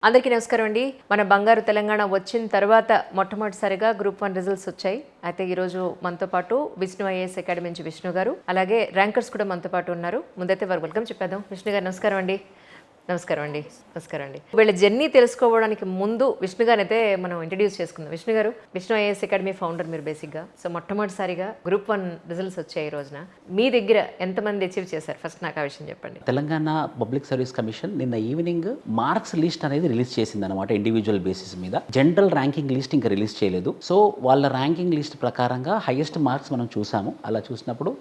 అందరికీ నమస్కారం అండి. మన బంగారు తెలంగాణ వచ్చిన తర్వాత మొట్టమొదటిసారిగా గ్రూప్ 1 రిజల్ట్స్ వచ్చాయి. అయితే ఈరోజు మనతో పాటు విష్ణు ఐఏఎస్ అకాడమీ నుంచి విష్ణు గారు, అలాగే ర్యాంకర్స్ కూడా మనతో పాటు ఉన్నారు. ముందైతే వారు వెల్కమ్ చెప్పేద్దాం. విష్ణు గారు నమస్కారం అండి. నమస్కారం అండి. నమస్కారం అండి. వీళ్ళ జర్నీ తెలుసుకోవడానికి ముందు విష్ణు గారిని అయితే మనం ఇంట్రడ్యూస్ చేసుకుందాం. విష్ణు గారు, విష్ణు ఐఏఎస్ అకాడమీ ఫౌండర్ మీరు బేసిక్గా. సో మొట్టమొదటిసారిగా గ్రూప్ 1 రిజల్ట్స్ వచ్చాయి ఈ రోజున. మీ దగ్గర ఎంతమంది అచీవ్ చేశారు? ఫస్ట్ నాకు ఆ విషయం చెప్పండి. తెలంగాణ పబ్లిక్ సర్వీస్ కమిషన్ నిన్న ఈవినింగ్ మార్క్స్ లిస్ట్ అనేది రిలీజ్ చేసింది అనమాట, ఇండివిజువల్ బేసిస్ మీద. జనరల్ ర్యాంకింగ్ లిస్ట్ ఇంకా రిలీజ్ చేయలేదు. సో వాళ్ళ ర్యాంకింగ్ లిస్ట్ ప్రకారంగా హైయెస్ట్ మార్క్స్ మనం చూసాము. అలా చూసినప్పుడు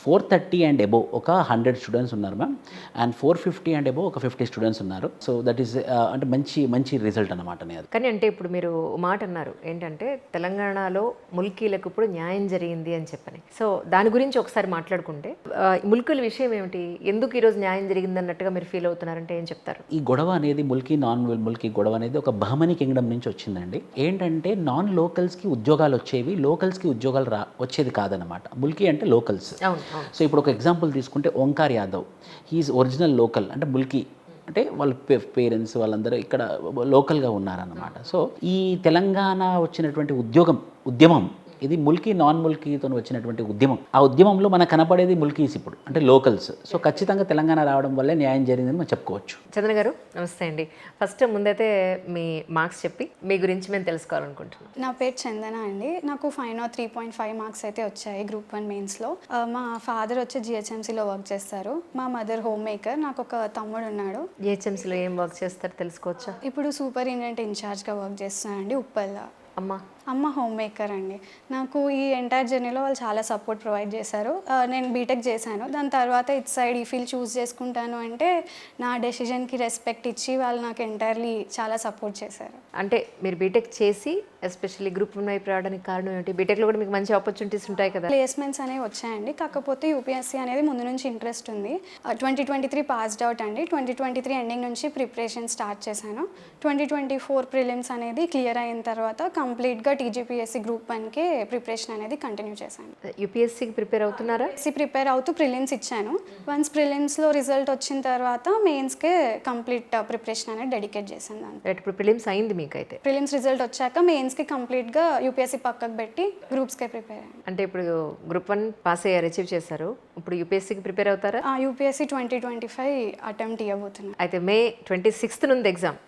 430 అండ్ అబోవ్ ఒక 100 స్టూడెంట్స్ ఉన్నారు మ్యామ్, అండ్ 450 అండ్ అబోవ్ ఒక 50 స్టూడెంట్స్ ఉన్నారు. సో దట్ ఈస్ అంటే మంచి రిజల్ట్ అనమాట. కానీ అంటే ఇప్పుడు మీరు మాట అన్నారు ఏంటంటే తెలంగాణలో ముల్కీలకు ఇప్పుడు న్యాయం జరిగింది అని చెప్పని. సో దాని గురించి ఒకసారి మాట్లాడుకుంటే ముల్కీల విషయం ఏమిటి, ఎందుకు ఈరోజు న్యాయం జరిగింది అన్నట్టుగా మీరు ఫీల్ అవుతున్నారంటే ఏం చెప్తారు? ఈ గొడవ అనేది ముల్కీ నాన్ ముల్కీ గొడవ అనేది ఒక బహమనీ కింగ్డమ్ నుంచి వచ్చిందండి. ఏంటంటే నాన్ లోకల్స్కి ఉద్యోగాలు వచ్చేవి, లోకల్స్కి ఉద్యోగాలు వచ్చేది కాదనమాట. ముల్కీ అంటే లోకల్స్. సో ఇప్పుడు ఒక ఎగ్జాంపుల్ తీసుకుంటే Omkar Yadav, he is original local, అంటే ముల్కీ అంటే వాళ్ళ పేరెంట్స్ వాళ్ళందరూ ఇక్కడ లోకల్గా ఉన్నారన్నమాట. సో ఈ తెలంగాణ వచ్చినటువంటి ఉద్యమం ఇది ముల్కీ నాన్ ముల్కీతో వచ్చినటువంటి ఉద్యమం. ఆ ఉద్యమంలో మనకు కనపడేది ముల్కీస్ ఇప్పుడు అంటే లోకల్స్. సో ఖచ్చితంగా తెలంగాణ రావడం వల్లే న్యాయం జరిగిందని మనం చెప్పుకోవచ్చు. చందన గారు నమస్తే అండి. ఫస్ట్ ముందైతే మీ మార్క్స్ చెప్పి మీ గురించి మేము తెలుసుకోవాలనుకుంటున్నాం. నా పేరు చందన అండి. నాకు 3.5 మార్క్స్ అయితే వచ్చాయి గ్రూప్ 1 మెయిన్స్లో. మా ఫాదర్ వచ్చి జిహెచ్ఎంసీలో వర్క్ చేస్తారు, మా మదర్ హోమ్ మేకర్. నాకు ఒక తమ్ముడు ఉన్నాడు. జిహెచ్ఎంసీలో ఏం వర్క్ చేస్తారు తెలుసుకోవచ్చా? ఇప్పుడు సూపరింటెండెంట్ ఇన్ఛార్జ్గా వర్క్ చేస్తున్నానండి ఉప్పల్లో. అమ్మ హోమ్ మేకర్ అండి. నాకు ఈ ఎంటైర్ జర్నీలో వాళ్ళు చాలా సపోర్ట్ ప్రొవైడ్ చేశారు. నేను బీటెక్ చేశాను, దాని తర్వాత ఇటు సైడ్ ఈ ఫీల్డ్ చూస్ చేసుకుంటాను అంటే నా డెసిజన్కి రెస్పెక్ట్ ఇచ్చి వాళ్ళు నాకు ఎంటైర్లీ చాలా సపోర్ట్ చేశారు. అంటే మీరు బీటెక్ చేసి ఎస్పెషల్లీ గ్రూప్ 1 వైపు రావడానికి కారణం ఏంటి? బీటెక్లో కూడా మీకు మంచి ఆపర్చునిటీస్ ఉంటాయి కదా? ప్లేస్మెంట్స్ అనేవి వచ్చాయండి, కాకపోతే యూపీఎస్సీ అనేది ముందు నుంచి ఇంట్రెస్ట్ ఉంది. 2023 పాస్డ్ అవుట్ అండి. 2023 ఎండింగ్ నుంచి ప్రిపరేషన్ స్టార్ట్ చేశాను. 2024 ప్రిలిమ్స్ అనేది క్లియర్ అయిన తర్వాత కంప్లీట్గా టీజీపీఎస్సీ గ్రూప్ 1కి ప్రిపరేషన్ అనేది కంటిన్యూ చేశాను. యూపీఎస్సీకి ప్రిపేర్ అవుతున్నారా? ప్రిపేర్ అవుతూ ప్రిలిమ్స్ ఇచ్చాను. వన్స్ ప్రిలిమ్స్లో రిజల్ట్ వచ్చిన తర్వాత మెయిన్స్కే కంప్లీట్ ప్రిపరేషన్ అనేది డెడికేట్ చేశాను. ఇప్పుడు ప్రిలిమ్స్ అయింది మీకైతే? ప్రిలిమ్స్ రిజల్ట్ వచ్చాక మెయిన్స్కి కంప్లీట్గా యూపీఎస్సీ పక్కకు పెట్టి గ్రూప్స్కే ప్రిపేర్ అయ్యాను. అంటే ఇప్పుడు గ్రూప్ 1 పాస్ అయ్యారు, అచీవ్ చేశారు. ఇప్పుడు యూపీఎస్సీకి ప్రిపేర్ అవుతారా? యూపీఎస్సీ 2025 అటెంప్ట్ ఇవ్వబోతున్నాను. అయితే May 26th ఉంది ఎగ్జామ్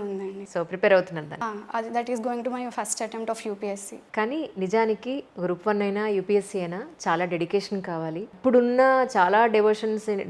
ఉందండి. సో ప్రిపేర్ అవుతున్నారు దాన్ని? That is going to my first attempt of UPSC. కానీ నిజానికి గ్రూప్ 1 అయినా యూపీఎస్సీ అయినా చాలా డెడికేషన్ కావాలి. ఇప్పుడున్న చాలా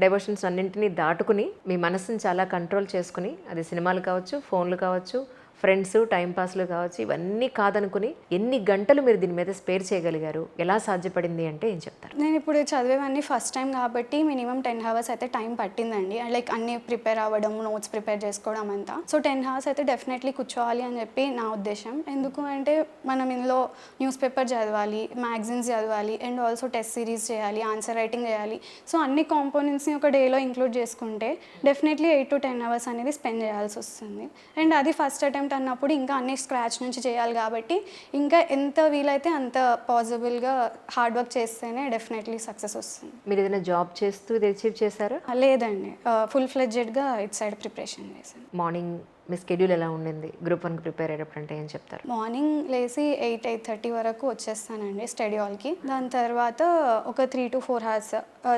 డైవర్షన్స్ అన్నింటినీ దాటుకుని మీ మనసుని చాలా కంట్రోల్ చేసుకుని, అది సినిమాలు కావచ్చు, ఫోన్లు కావచ్చు, ఫ్రెండ్స్, టైంపాస్లు కావచ్చు, ఇవన్నీ కాదనుకుని ఎన్ని గంటలు మీరు దీని మీద స్పేర్ చేయగలిగారు? ఎలా సాధ్యపడింది అంటే ఏం చెప్తారు? నేను ఇప్పుడు చదివేవన్నీ ఫస్ట్ టైం కాబట్టి మినిమం 10 hours అయితే టైం పట్టిందండి. లైక్ అన్ని ప్రిపేర్ అవ్వడం, నోట్స్ ప్రిపేర్ చేసుకోవడం అంతా. సో 10 hours అయితే డెఫినెట్లీ కూర్చోవాలి అని చెప్పి నా ఉద్దేశం. ఎందుకు అంటే మనం ఇందులో న్యూస్ పేపర్ చదవాలి, మ్యాగజైన్స్ చదవాలి, అండ్ ఆల్సో టెస్ట్ సిరీస్ చేయాలి, ఆన్సర్ రైటింగ్ చేయాలి. సో అన్ని కాంపోనెంట్స్ని ఒక డేలో ఇంక్లూడ్ చేసుకుంటే డెఫినెట్లీ 8 to 10 hours అనేది స్పెండ్ చేయాల్సి వస్తుంది. అండ్ అది ఫస్ట్ అటెంప్ట్ అన్నప్పుడు ఇంకా అన్ని స్క్రాచ్ నుంచి చేయాలి కాబట్టి ఇంకా ఎంత వీలైతే అంత పాసిబుల్గా హార్డ్ వర్క్ చేస్తేనే డెఫినెట్లీ సక్సెస్ వస్తుంది. మీరు ఏదైనా జాబ్ చేస్తూ ఇది అచీవ్ చేశారా? లేదండి, ఫుల్ ఫ్లెడ్జెడ్గా ఇట్ సైడ్ ప్రిపరేషన్ చేశాను. మార్నింగ్ మీ స్కెడ్యూల్ ఎలా ఉండింది గ్రూప్ 1కి ప్రిపేర్ అయ్యేటప్పుడు అంటే ఏం చెప్తారు? మార్నింగ్ లేసి 8-8:30 వరకు వచ్చేస్తానండి స్టడీ హాల్కి. దాని తర్వాత ఒక 3 to 4 hours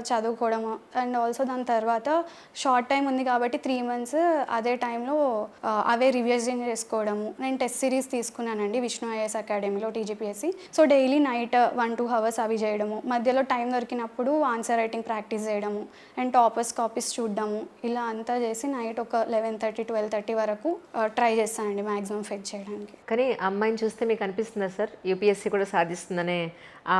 చదువుకోవడము, అండ్ ఆల్సో దాని తర్వాత షార్ట్ టైం ఉంది కాబట్టి 3 months అదే టైంలో అవే రివిజన్ చేసుకోవడము. నేను టెస్ట్ సిరీస్ తీసుకున్నానండి విష్ణు ఐఏఎస్ అకాడమీలో TGPSC. So daily night 1-2 hours అవి చేయడము, మధ్యలో టైం దొరికినప్పుడు ఆన్సర్ రైటింగ్ ప్రాక్టీస్ చేయడము, అండ్ టాపర్స్ కాపీస్ చూడడము, ఇలా అంతా చేసి నైట్ ఒక 11:30-12:30 వరకు ట్రై చేస్తానండి మ్యాక్సిమం ఫెచ్ చేయడానికి. కానీ అమ్మాయిని చూస్తే మీకు అనిపిస్తుందా సార్ యూపీఎస్సీ కూడా సాధిస్తుందనే ఆ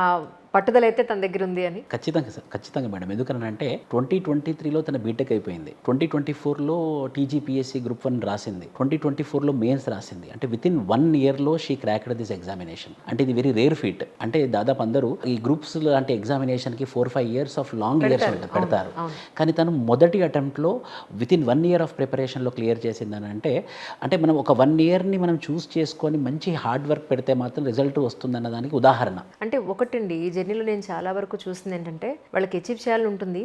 పట్టుదల అయితే తన దగ్గర ఉంది అని? ఖచ్చితంగా సార్, ఖచ్చితంగా మేడం. ఎందుకనంటే 2023లో తన బీటెక్ అయిపోయింది, 2024లో టీజీపీఎస్సీ గ్రూప్ 1 రాసింది, 2024లో మెయిన్స్ రాసింది. అంటే వితిన్ 1 yearలో షీ క్రాక్డ్ దిస్ ఎగ్జామినేషన్. అంటే ఇది వెరీ రేర్ ఫీట్. అంటే దాదాపు అందరూ ఈ గ్రూప్స్ లాంటి ఎగ్జామినేషన్కి 4-5 years ఆఫ్ లాంగ్ ఇయర్స్ పెడతారు. కానీ తను మొదటి అటెంప్ట్లో వితిన్ 1 year ఆఫ్ ప్రిపరేషన్లో క్లియర్ చేసిందని అంటే మనం ఒక 1 yearని మనం చూస్ చేసుకొని మంచి హార్డ్ వర్క్ పెడితే మాత్రం రిజల్ట్ వస్తుందన్న దానికి ఉదాహరణ. అంటే ఒకటండి, ఈ జర్నీలో నేను చాలా వరకు చూసింది ఏంటంటే వాళ్ళకి అచీవ్ చేయాలని ఉంటుంది,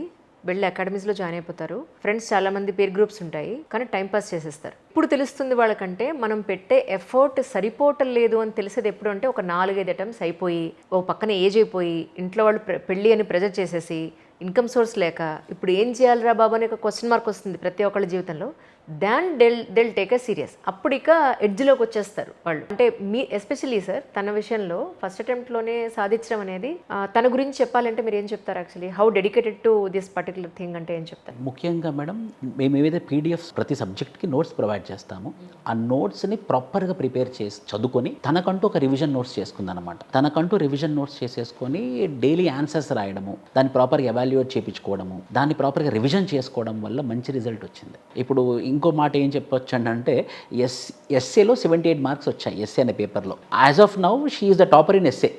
వెళ్ళి అకాడమీస్లో జాయిన్ అయిపోతారు. ఫ్రెండ్స్ చాలా మంది పేర్ గ్రూప్స్ ఉంటాయి, కానీ టైం పాస్ చేసేస్తారు. ఇప్పుడు తెలుస్తుంది వాళ్ళకంటే మనం పెట్టే ఎఫర్ట్ సరిపోవటం లేదు అని తెలిసేది ఎప్పుడు అంటే ఒక 4-5 అటెంప్ట్స్ అయిపోయి, ఓ పక్కన ఏజ్ అయిపోయి, ఇంట్లో వాళ్ళు పెళ్ళి అని ప్రెజర్ చేసేసి, ఇన్కమ్ సోర్స్ లేక ఇప్పుడు ఏం చేయాలిరా బాబు అనే ఒక క్వశ్చన్ మార్క్ వస్తుంది ప్రతి ఒక్కళ్ళ జీవితంలో. దాన్ డెల్ టేక్ ఎ సీరియస్. అప్పుడు ఇక ఎడ్జ్లోకి వచ్చేస్తారు వాళ్ళు. అంటే మీ ఎస్పెషల్లీ సార్ తన విషయంలో ఫస్ట్ అటెంప్ట్లోనే సాధించడం అనేది, తన గురించి చెప్పాలంటే మీరు ఏం చెప్తారు? Actually how dedicated to this particular thing అంటే ఏం చెప్తారు? ముఖ్యంగా మేడం, మేము ఏవైతే పీడిఎఫ్స్ ప్రతి సబ్జెక్ట్కి నోట్స్ ప్రొవైడ్ చేస్తామో ఆ నోట్స్ని ప్రాపర్గా ప్రిపేర్ చేసి చదువుకొని తనకంటూ ఒక రివిజన్ నోట్స్ చేసుకుందనమాట. తనకంటూ రివిజన్ నోట్స్ చేసేసుకొని డైలీ ఆన్సర్స్ రాయడము, దాన్ని ప్రాపర్గా ఎవాల్యుయేట్ చేయించుకోవడము, దాన్ని ప్రాపర్గా రివిజన్ చేసుకోవడం వల్ల మంచి రిజల్ట్ వచ్చింది. ఇప్పుడు ఇంకో మాట ఏం చెప్పొచ్చు అంటే ఎస్ఏలో 78 మార్క్స్ వచ్చాయి ఎస్ఏ అనే పేపర్లో. As of now she is the topper in SA.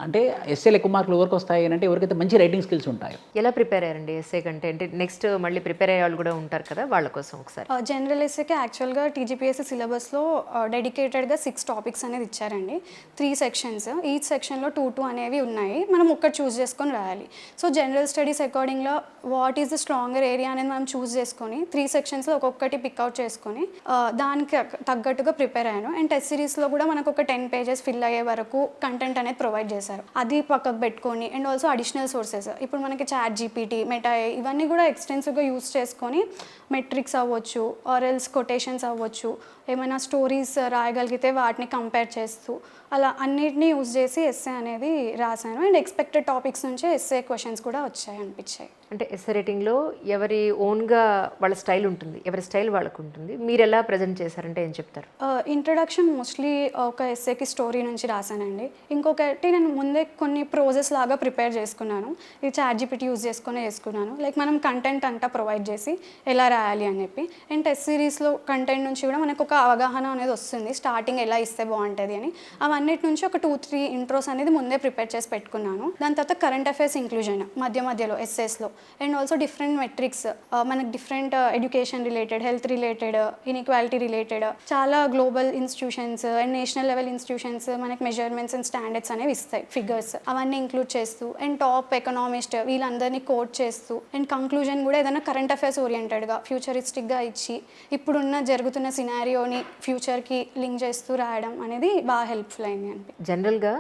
అంటే ఎస్ఏలు ఎక్కువ మార్కులు ఎవరికి వస్తాయి అంటే ఎవరికైతే మంచి రైటింగ్ స్కిల్స్ ఉంటాయో. ఎలా ప్రిపేర్ అయ్యారండి ఎస్ఏ కంటే? అంటే నెక్స్ట్ మళ్ళీ ప్రిపేర్ అయ్యే వాళ్ళు కూడా ఉంటారు కదా, వాళ్ళ కోసం ఒకసారి. జనరల్ ఎస్ఏకి యాక్చువల్గా టీజీపీఎస్సీ సిలబస్లో డెడికేటెడ్గా 6 టాపిక్స్ అనేది ఇచ్చారండి. 3 సెక్షన్స్, ఈచ్ సెక్షన్లో 2 అనేవి ఉన్నాయి. మనం ఒక్కటి చూస్ చేసుకొని రాయాలి. సో జనరల్ స్టడీస్ అకార్డింగ్లో what is the stronger area అనేది మనం చూస్ చేసుకొని 3 సెక్షన్స్లో ఒక్కొక్కటి పిక్అవుట్ చేసుకొని దానికి తగ్గట్టుగా ప్రిపేర్ అయ్యాను. అండ్ టెస్ట్ సిరీస్లో కూడా మనకు ఒక 10 పేజెస్ ఫిల్ అయ్యే వరకు కంటెంట్ అనేది ప్రొవైడ్ చేశారు. అది పక్కకు పెట్టుకొని అండ్ ఆల్సో అడిషనల్ సోర్సెస్, ఇప్పుడు మనకి చాట్ జీపీటీ, మెటా ఇవన్నీ కూడా ఎక్స్టెన్సివ్గా యూస్ చేసుకొని మెట్రిక్స్ అవ్వచ్చు, ఆర్ఎల్స్ కొటేషన్స్ అవ్వచ్చు, ఏమైనా స్టోరీస్ రాయగలిగితే వాటిని కంపేర్ చేస్తూ అలా అన్నిటినీ యూజ్ చేసి ఎస్ఏ అనేది రాశాను. అండ్ ఎక్స్పెక్టెడ్ టాపిక్స్ నుంచి ఎస్ఏ క్వశ్చన్స్ కూడా వచ్చాయి అనిపించాయి. అంటే ఎస్ఏ రైటింగ్లో ఎవరి ఓన్గా వాళ్ళ స్టైల్ ఉంటుంది, ఎవరి స్టైల్ వాళ్ళకు ఉంటుంది. మీరు ఎలా ప్రజెంట్ చేశారంటే ఏం చెప్తారు? ఇంట్రడక్షన్ మోస్ట్లీ ఒక ఎస్ఏకి స్టోరీ నుంచి రాశానండి. ఇంకొకటి నేను ముందే కొన్ని ప్రోజెస్ లాగా ప్రిపేర్ చేసుకున్నాను. ఇది చాట్ జీపీటీ యూజ్ చేసుకున్నాను. లైక్ మనం కంటెంట్ అంతా ప్రొవైడ్ చేసి ఎలా రాయాలి అని చెప్పి. అండ్ టెస్ట్ సిరీస్లో కంటెంట్ నుంచి కూడా మనకు ఒక అవగాహన అనేది వస్తుంది, స్టార్టింగ్ ఎలా ఇస్తే బాగుంటుంది అని. అవన్నిటి నుంచి ఒక 2-3 ఇంట్రోస్ అనేది ముందే ప్రిపేర్ చేసి పెట్టుకున్నాను. దాని తర్వాత కరెంట్ అఫైర్స్ ఇంక్లూజన్ మధ్యలో ఎస్ఎస్లో. అండ్ ఆల్సో డిఫరెంట్ మెట్రిక్స్, మనకి different education related, health related, inequality related, చాలా global institutions and national level institutions మనకి మెజర్మెంట్స్ అండ్ స్టాండర్డ్స్ అనేవి ఇస్తాయి, ఫిగర్స్ అవన్నీ ఇంక్లూడ్ చేస్తూ అండ్ టాప్ ఎకనామిస్ట్ వీళ్ళందరినీ కోట్ చేస్తూ అండ్ కంక్లూజన్ కూడా ఏదైనా కరెంట్ అఫైర్స్ ఓరియంటెడ్గా ఫ్యూచరిస్టిక్గా ఇచ్చి ఇప్పుడున్న జరుగుతున్న సినారియోని ఫ్యూచర్కి లింక్ చేస్తూ రాయడం అనేది బాగా హెల్ప్ఫుల్ అయింది అండి. జనరల్గా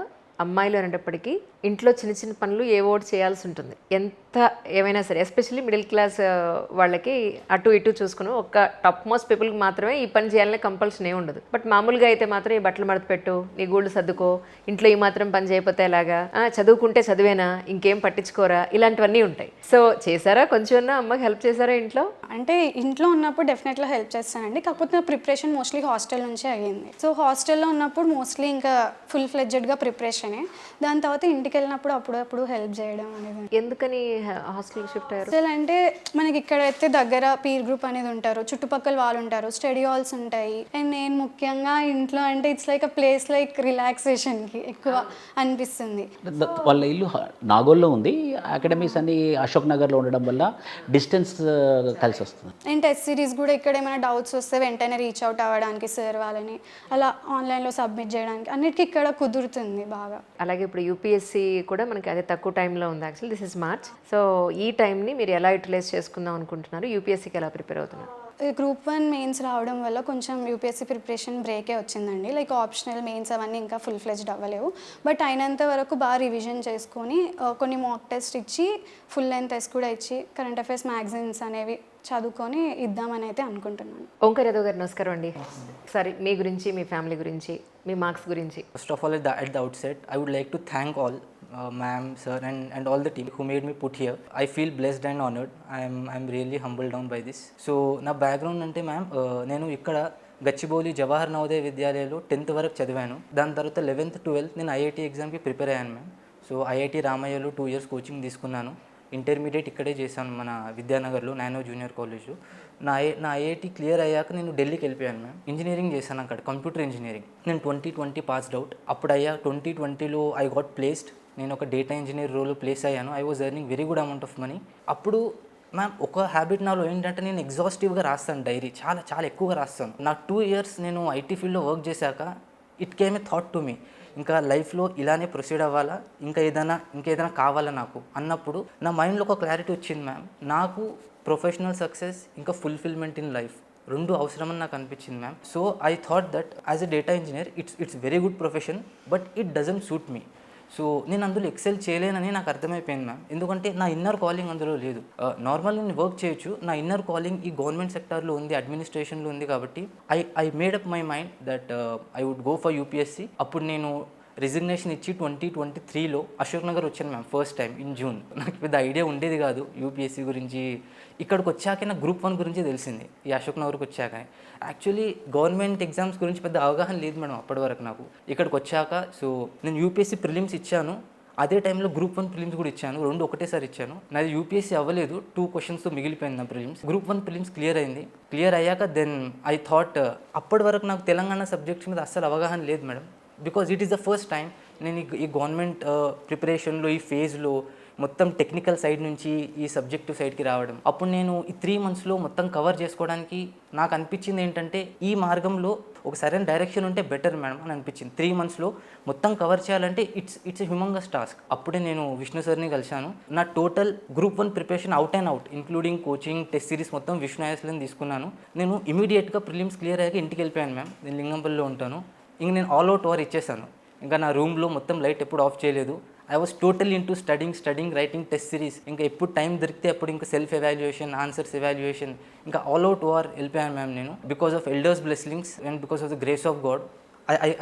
అమ్మాయిలు అనేటప్పటికీ ఇంట్లో చిన్న చిన్న పనులు ఏవో చేయాల్సి ఉంటుంది. ఎంత ఏమైనా సరే, ఎస్పెషల్లీ మిడిల్ క్లాస్ వాళ్ళకి అటు ఇటు చూసుకుని ఒక టాప్ మోస్ట్ పీపుల్కి మాత్రమే ఈ పని చేయాలనే కంపల్షన్ ఏమి ఉండదు. బట్ మామూలుగా అయితే మాత్రం ఈ బట్టలు మడత పెట్టు, నీ గూళ్ళు సర్దుకో, ఇంట్లో ఈ మాత్రం పని చేయకపోతే ఎలాగా, చదువుకుంటే చదివేనా, ఇంకేం పట్టించుకోరా, ఇలాంటివన్నీ ఉంటాయి. సో చేశారా కొంచెం అమ్మకి హెల్ప్ చేశారా ఇంట్లో? అంటే ఇంట్లో ఉన్నప్పుడు డెఫినెట్గా హెల్ప్ చేస్తానండి. కాకపోతే నా ప్రిపరేషన్ మోస్ట్లీ హాస్టల్ నుంచే అయ్యింది. సో హాస్టల్లో ఉన్నప్పుడు మోస్ట్లీ ఇంకా ఫుల్ ఫ్లెడ్జెడ్గా ప్రిపరేషనే. దాని తర్వాత ఇంటికి వెళ్ళినప్పుడు అప్పుడప్పుడు హెల్ప్ చేయడం అనేది. ఎందుకని హాస్టల్ షిఫ్ట్ అయ్యారు? హాస్టల్ అంటే మనకి ఇక్కడైతే దగ్గర పీర్ గ్రూప్ అనేది ఉంటారు, చుట్టుపక్కల వాళ్ళు ఉంటారు, స్టడీ హాల్స్ ఉంటాయి. అండ్ నేను ముఖ్యంగా ఇంట్లో అంటే it's like a place like రిలాక్సేషన్కి ఎక్కువ అనిపిస్తుంది. వాళ్ళ ఇల్లు నాగోల్లో ఉంది, అకాడమీస్ అన్ని అశోక్ నగర్లో ఉండడం వల్ల డిస్టెన్స్ కలిసి వస్తుంది. అండ్ టెస్ట్ సిరీస్ కూడా ఇక్కడ ఏమైనా డౌట్స్ వస్తే వెంటనే రీచ్ అవుట్ అవ్వడానికి సార్ వాళ్ళని, అలా ఆన్లైన్లో సబ్మిట్ చేయడానికి అన్నిటికీ ఇక్కడ కుదురుతుంది బాగా. అలాగే ఇప్పుడు యూపీఎస్సీ కూడా మనకి అదే తక్కువ టైంలో ఉంది. Actually this is March. So ఈ టైంని మీరు ఎలా యూటిలైజ్ చేసుకుందాం అనుకుంటున్నారు? యూపీఎస్సీకి ఎలా ప్రిపేర్ అవుతున్నారు? గ్రూప్ 1 మెయిన్స్ రావడం వల్ల కొంచెం యూపీఎస్సీ ప్రిపరేషన్ బ్రేకే వచ్చిందండి. లైక్ ఆప్షనల్ మెయిన్స్ అవన్నీ ఇంకా ఫుల్ ఫ్లెజ్డ్ అవ్వలేవు. బట్ అయినంత వరకు బాగా రివిజన్ చేసుకొని కొన్ని మాక్ టెస్ట్ ఇచ్చి, ఫుల్ లెంత్ టెస్ట్ కూడా ఇచ్చి, కరెంట్ అఫైర్స్ మ్యాగజైన్స్ అనేవి చదువుకొని ఇద్దామని అయితే అనుకుంటున్నాను. ఓంకార్ యాదవ్ గారు నమస్కారం అండి. సరే, మీ గురించి, మీ ఫ్యామిలీ గురించి, మీ మార్క్స్ గురించి. First of all, at the outset, I would like to thank all ma'am, sir, and all the team who made me put here. I feel blessed and honored. I'm really humbled down by this. So నా background అంటే ma'am, నేను ఇక్కడ Gachibowli Jawahar Navodaya విద్యాలయంలో 10th వరకు చదివాను. దాని తర్వాత 11th 12th నేను IIT ఎగ్జామ్కి ప్రిపేర్ అయ్యాను మ్యామ్. సో ఐఐటి రామయ్యలో 2 years కోచింగ్ తీసుకున్నాను. ఇంటర్మీడియట్ ఇక్కడే చేశాను, మన విద్యానగర్లో నానో జూనియర్ కాలేజ్లో. నా ఐఐటి క్లియర్ అయ్యాక నేను ఢిల్లీకి వెళ్ళిపోయాను మ్యామ్. ఇంజనీరింగ్ చేశాను అక్కడ, కంప్యూటర్ ఇంజనీరింగ్. నేను 2020 పాస్డ్ అవుట్. అప్పుడు అయ్యా 2020లో ఐ గాట్ ప్లేస్డ్. నేను ఒక డేటా ఇంజనీర్ రోల్లో ప్లేస్ అయ్యాను. I was earning very good amount of money. అప్పుడు మ్యామ్ ఒక హ్యాబిట్ నాలో ఏంటంటే నేను ఎగ్జాస్టివ్గా రాస్తాను, డైరీ చాలా చాలా ఎక్కువగా రాస్తాను. నా 2 years నేను ఐటీ ఫీల్డ్లో వర్క్ చేశాక it came a thought to me, ఇంకా లైఫ్లో ఇలానే ప్రొసీడ్ అవ్వాలా, ఇంకేదైనా కావాలా నాకు అన్నప్పుడు నా మైండ్లో ఒక క్లారిటీ వచ్చింది మ్యామ్. నాకు ప్రొఫెషనల్ సక్సెస్ ఇంకా ఫుల్ఫిల్మెంట్ ఇన్ లైఫ్ రెండు అవసరమని నాకు అనిపించింది ma'am. So I thought that as a data engineer it's very good profession, but it doesn't suit me. So నేను అందులో ఎక్సెల్ చేయలేనని నాకు అర్థమైపోయింది మ్యామ్. ఎందుకంటే నా ఇన్నర్ కాలింగ్ అందులో లేదు. నార్మల్ నేను వర్క్ చేయొచ్చు, నా ఇన్నర్ కాలింగ్ ఈ గవర్నమెంట్ సెక్టార్లో ఉంది, అడ్మినిస్ట్రేషన్లో ఉంది. కాబట్టి I made up my mind that I would go for UPSC. అప్పుడు నేను రిజిగ్నేషన్ ఇచ్చి 2023లో అశోక్ నగర్ వచ్చాను ma'am first time in June. నాకు పెద్ద ఐడియా ఉండేది కాదు యూపీఎస్సీ గురించి. ఇక్కడికి వచ్చాక నాకు గ్రూప్ 1 గురించి తెలిసింది ఈ అశోక్ నగర్కి వచ్చాక. యాక్చువల్లీ గవర్నమెంట్ ఎగ్జామ్స్ గురించి పెద్ద అవగాహన లేదు మేడం అప్పటి వరకు నాకు. ఇక్కడికి వచ్చాక సో నేను యూపీఎస్సీ ప్రిలిమ్స్ ఇచ్చాను, అదే టైంలో గ్రూప్ 1 ప్రిలిమ్స్ కూడా ఇచ్చాను, రెండు ఒకటేసారి ఇచ్చాను. నాది యూపీఎస్సీ అవ్వలేదు, 2 క్వశ్చన్స్తో మిగిలిపోయింది నా ప్రిలిమ్స్. గ్రూప్ 1 ప్రిలిమ్స్ క్లియర్ అయింది. క్లియర్ అయ్యాక దెన్ ఐ థాట్ అప్పటి వరకు నాకు తెలంగాణ సబ్జెక్ట్స్ మీద అస్సలు అవగాహన లేదు madam. Because it is the first time నేను ఈ గవర్నమెంట్ ప్రిపరేషన్లో ఈ ఫేజ్లో మొత్తం టెక్నికల్ సైడ్ నుంచి ఈ సబ్జెక్టివ్ సైడ్కి రావడం. అప్పుడు నేను ఈ 3 monthsలో మొత్తం కవర్ చేసుకోవడానికి నాకు అనిపించింది ఏంటంటే ఈ మార్గంలో ఒక సరైన డైరెక్షన్ ఉంటే బెటర్ మేడం అని అనిపించింది. 3 monthsలో మొత్తం కవర్ చేయాలంటే ఇట్స్ హ్యూమంగస్ టాస్క్. అప్పుడే నేను విష్ణు సార్ని కలిశాను. నా total group 1 preparation out and out including coaching, test series మొత్తం విష్ణు ఐఎస్లో తీసుకున్నాను. నేను ఇమీడియట్గా ప్రిలిమ్స్ క్లియర్ అయ్యాక ఇంటికి వెళ్ళిపోయాను మ్యామ్. నేను లింగంపల్లిలో ఉంటాను. ఇంక నేను ఆల్ అవుట్ ఓవర్ ఇచ్చేసాను. ఇంకా నా రూమ్లో మొత్తం లైట్ ఎప్పుడు ఆఫ్ చేయలేదు. I was total into studying, writing test series. ఇంకా ఎప్పుడు టైం దొరికితే అప్పుడు ఇంకా సెల్ఫ్ ఎవాల్యుయేషన్, ఆన్సర్స్ ఎవాల్యుయేషన్, ఇంకా ఆల్ అవుట్ ఓవర్ వెళ్ళిపోయాను మ్యామ్ నేను. Because of elders blessings and because of the grace of God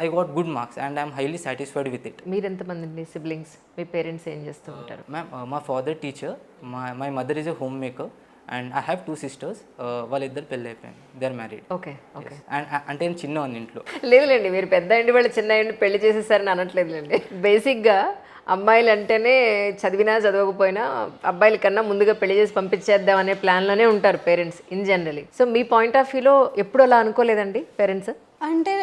I got good marks and I'm highly satisfied with it. మీరు ఎంతమంది అండి సిబ్లింగ్స్? మీ parents ఏం చేస్తూ ఉంటారు? Ma'am మా father teacher, my mother is a home maker and I have 2 sisters. వాళ్ళిద్దరు పెళ్ళి అయిపోయింది, they are married. Okay okay. And అంటే నేను చిన్నవాడిని ఇంట్లో. లేదులేండి, మీరు పెద్ద అండి వాళ్ళు చిన్న అండి పెళ్లి చేసేసారని అనట్లేదులేండి. బేసిక్గా అమ్మాయిలు అంటేనే చదివినా చదవకపోయినా అబ్బాయిల కన్నా ముందుగా పెళ్లి చేసి పంపించేద్దాం అనే ప్లాన్లోనే ఉంటారు parents in generally. So me point of వ్యూలో ఎప్పుడు అలా అనుకోలేదండి పేరెంట్స్? అంటే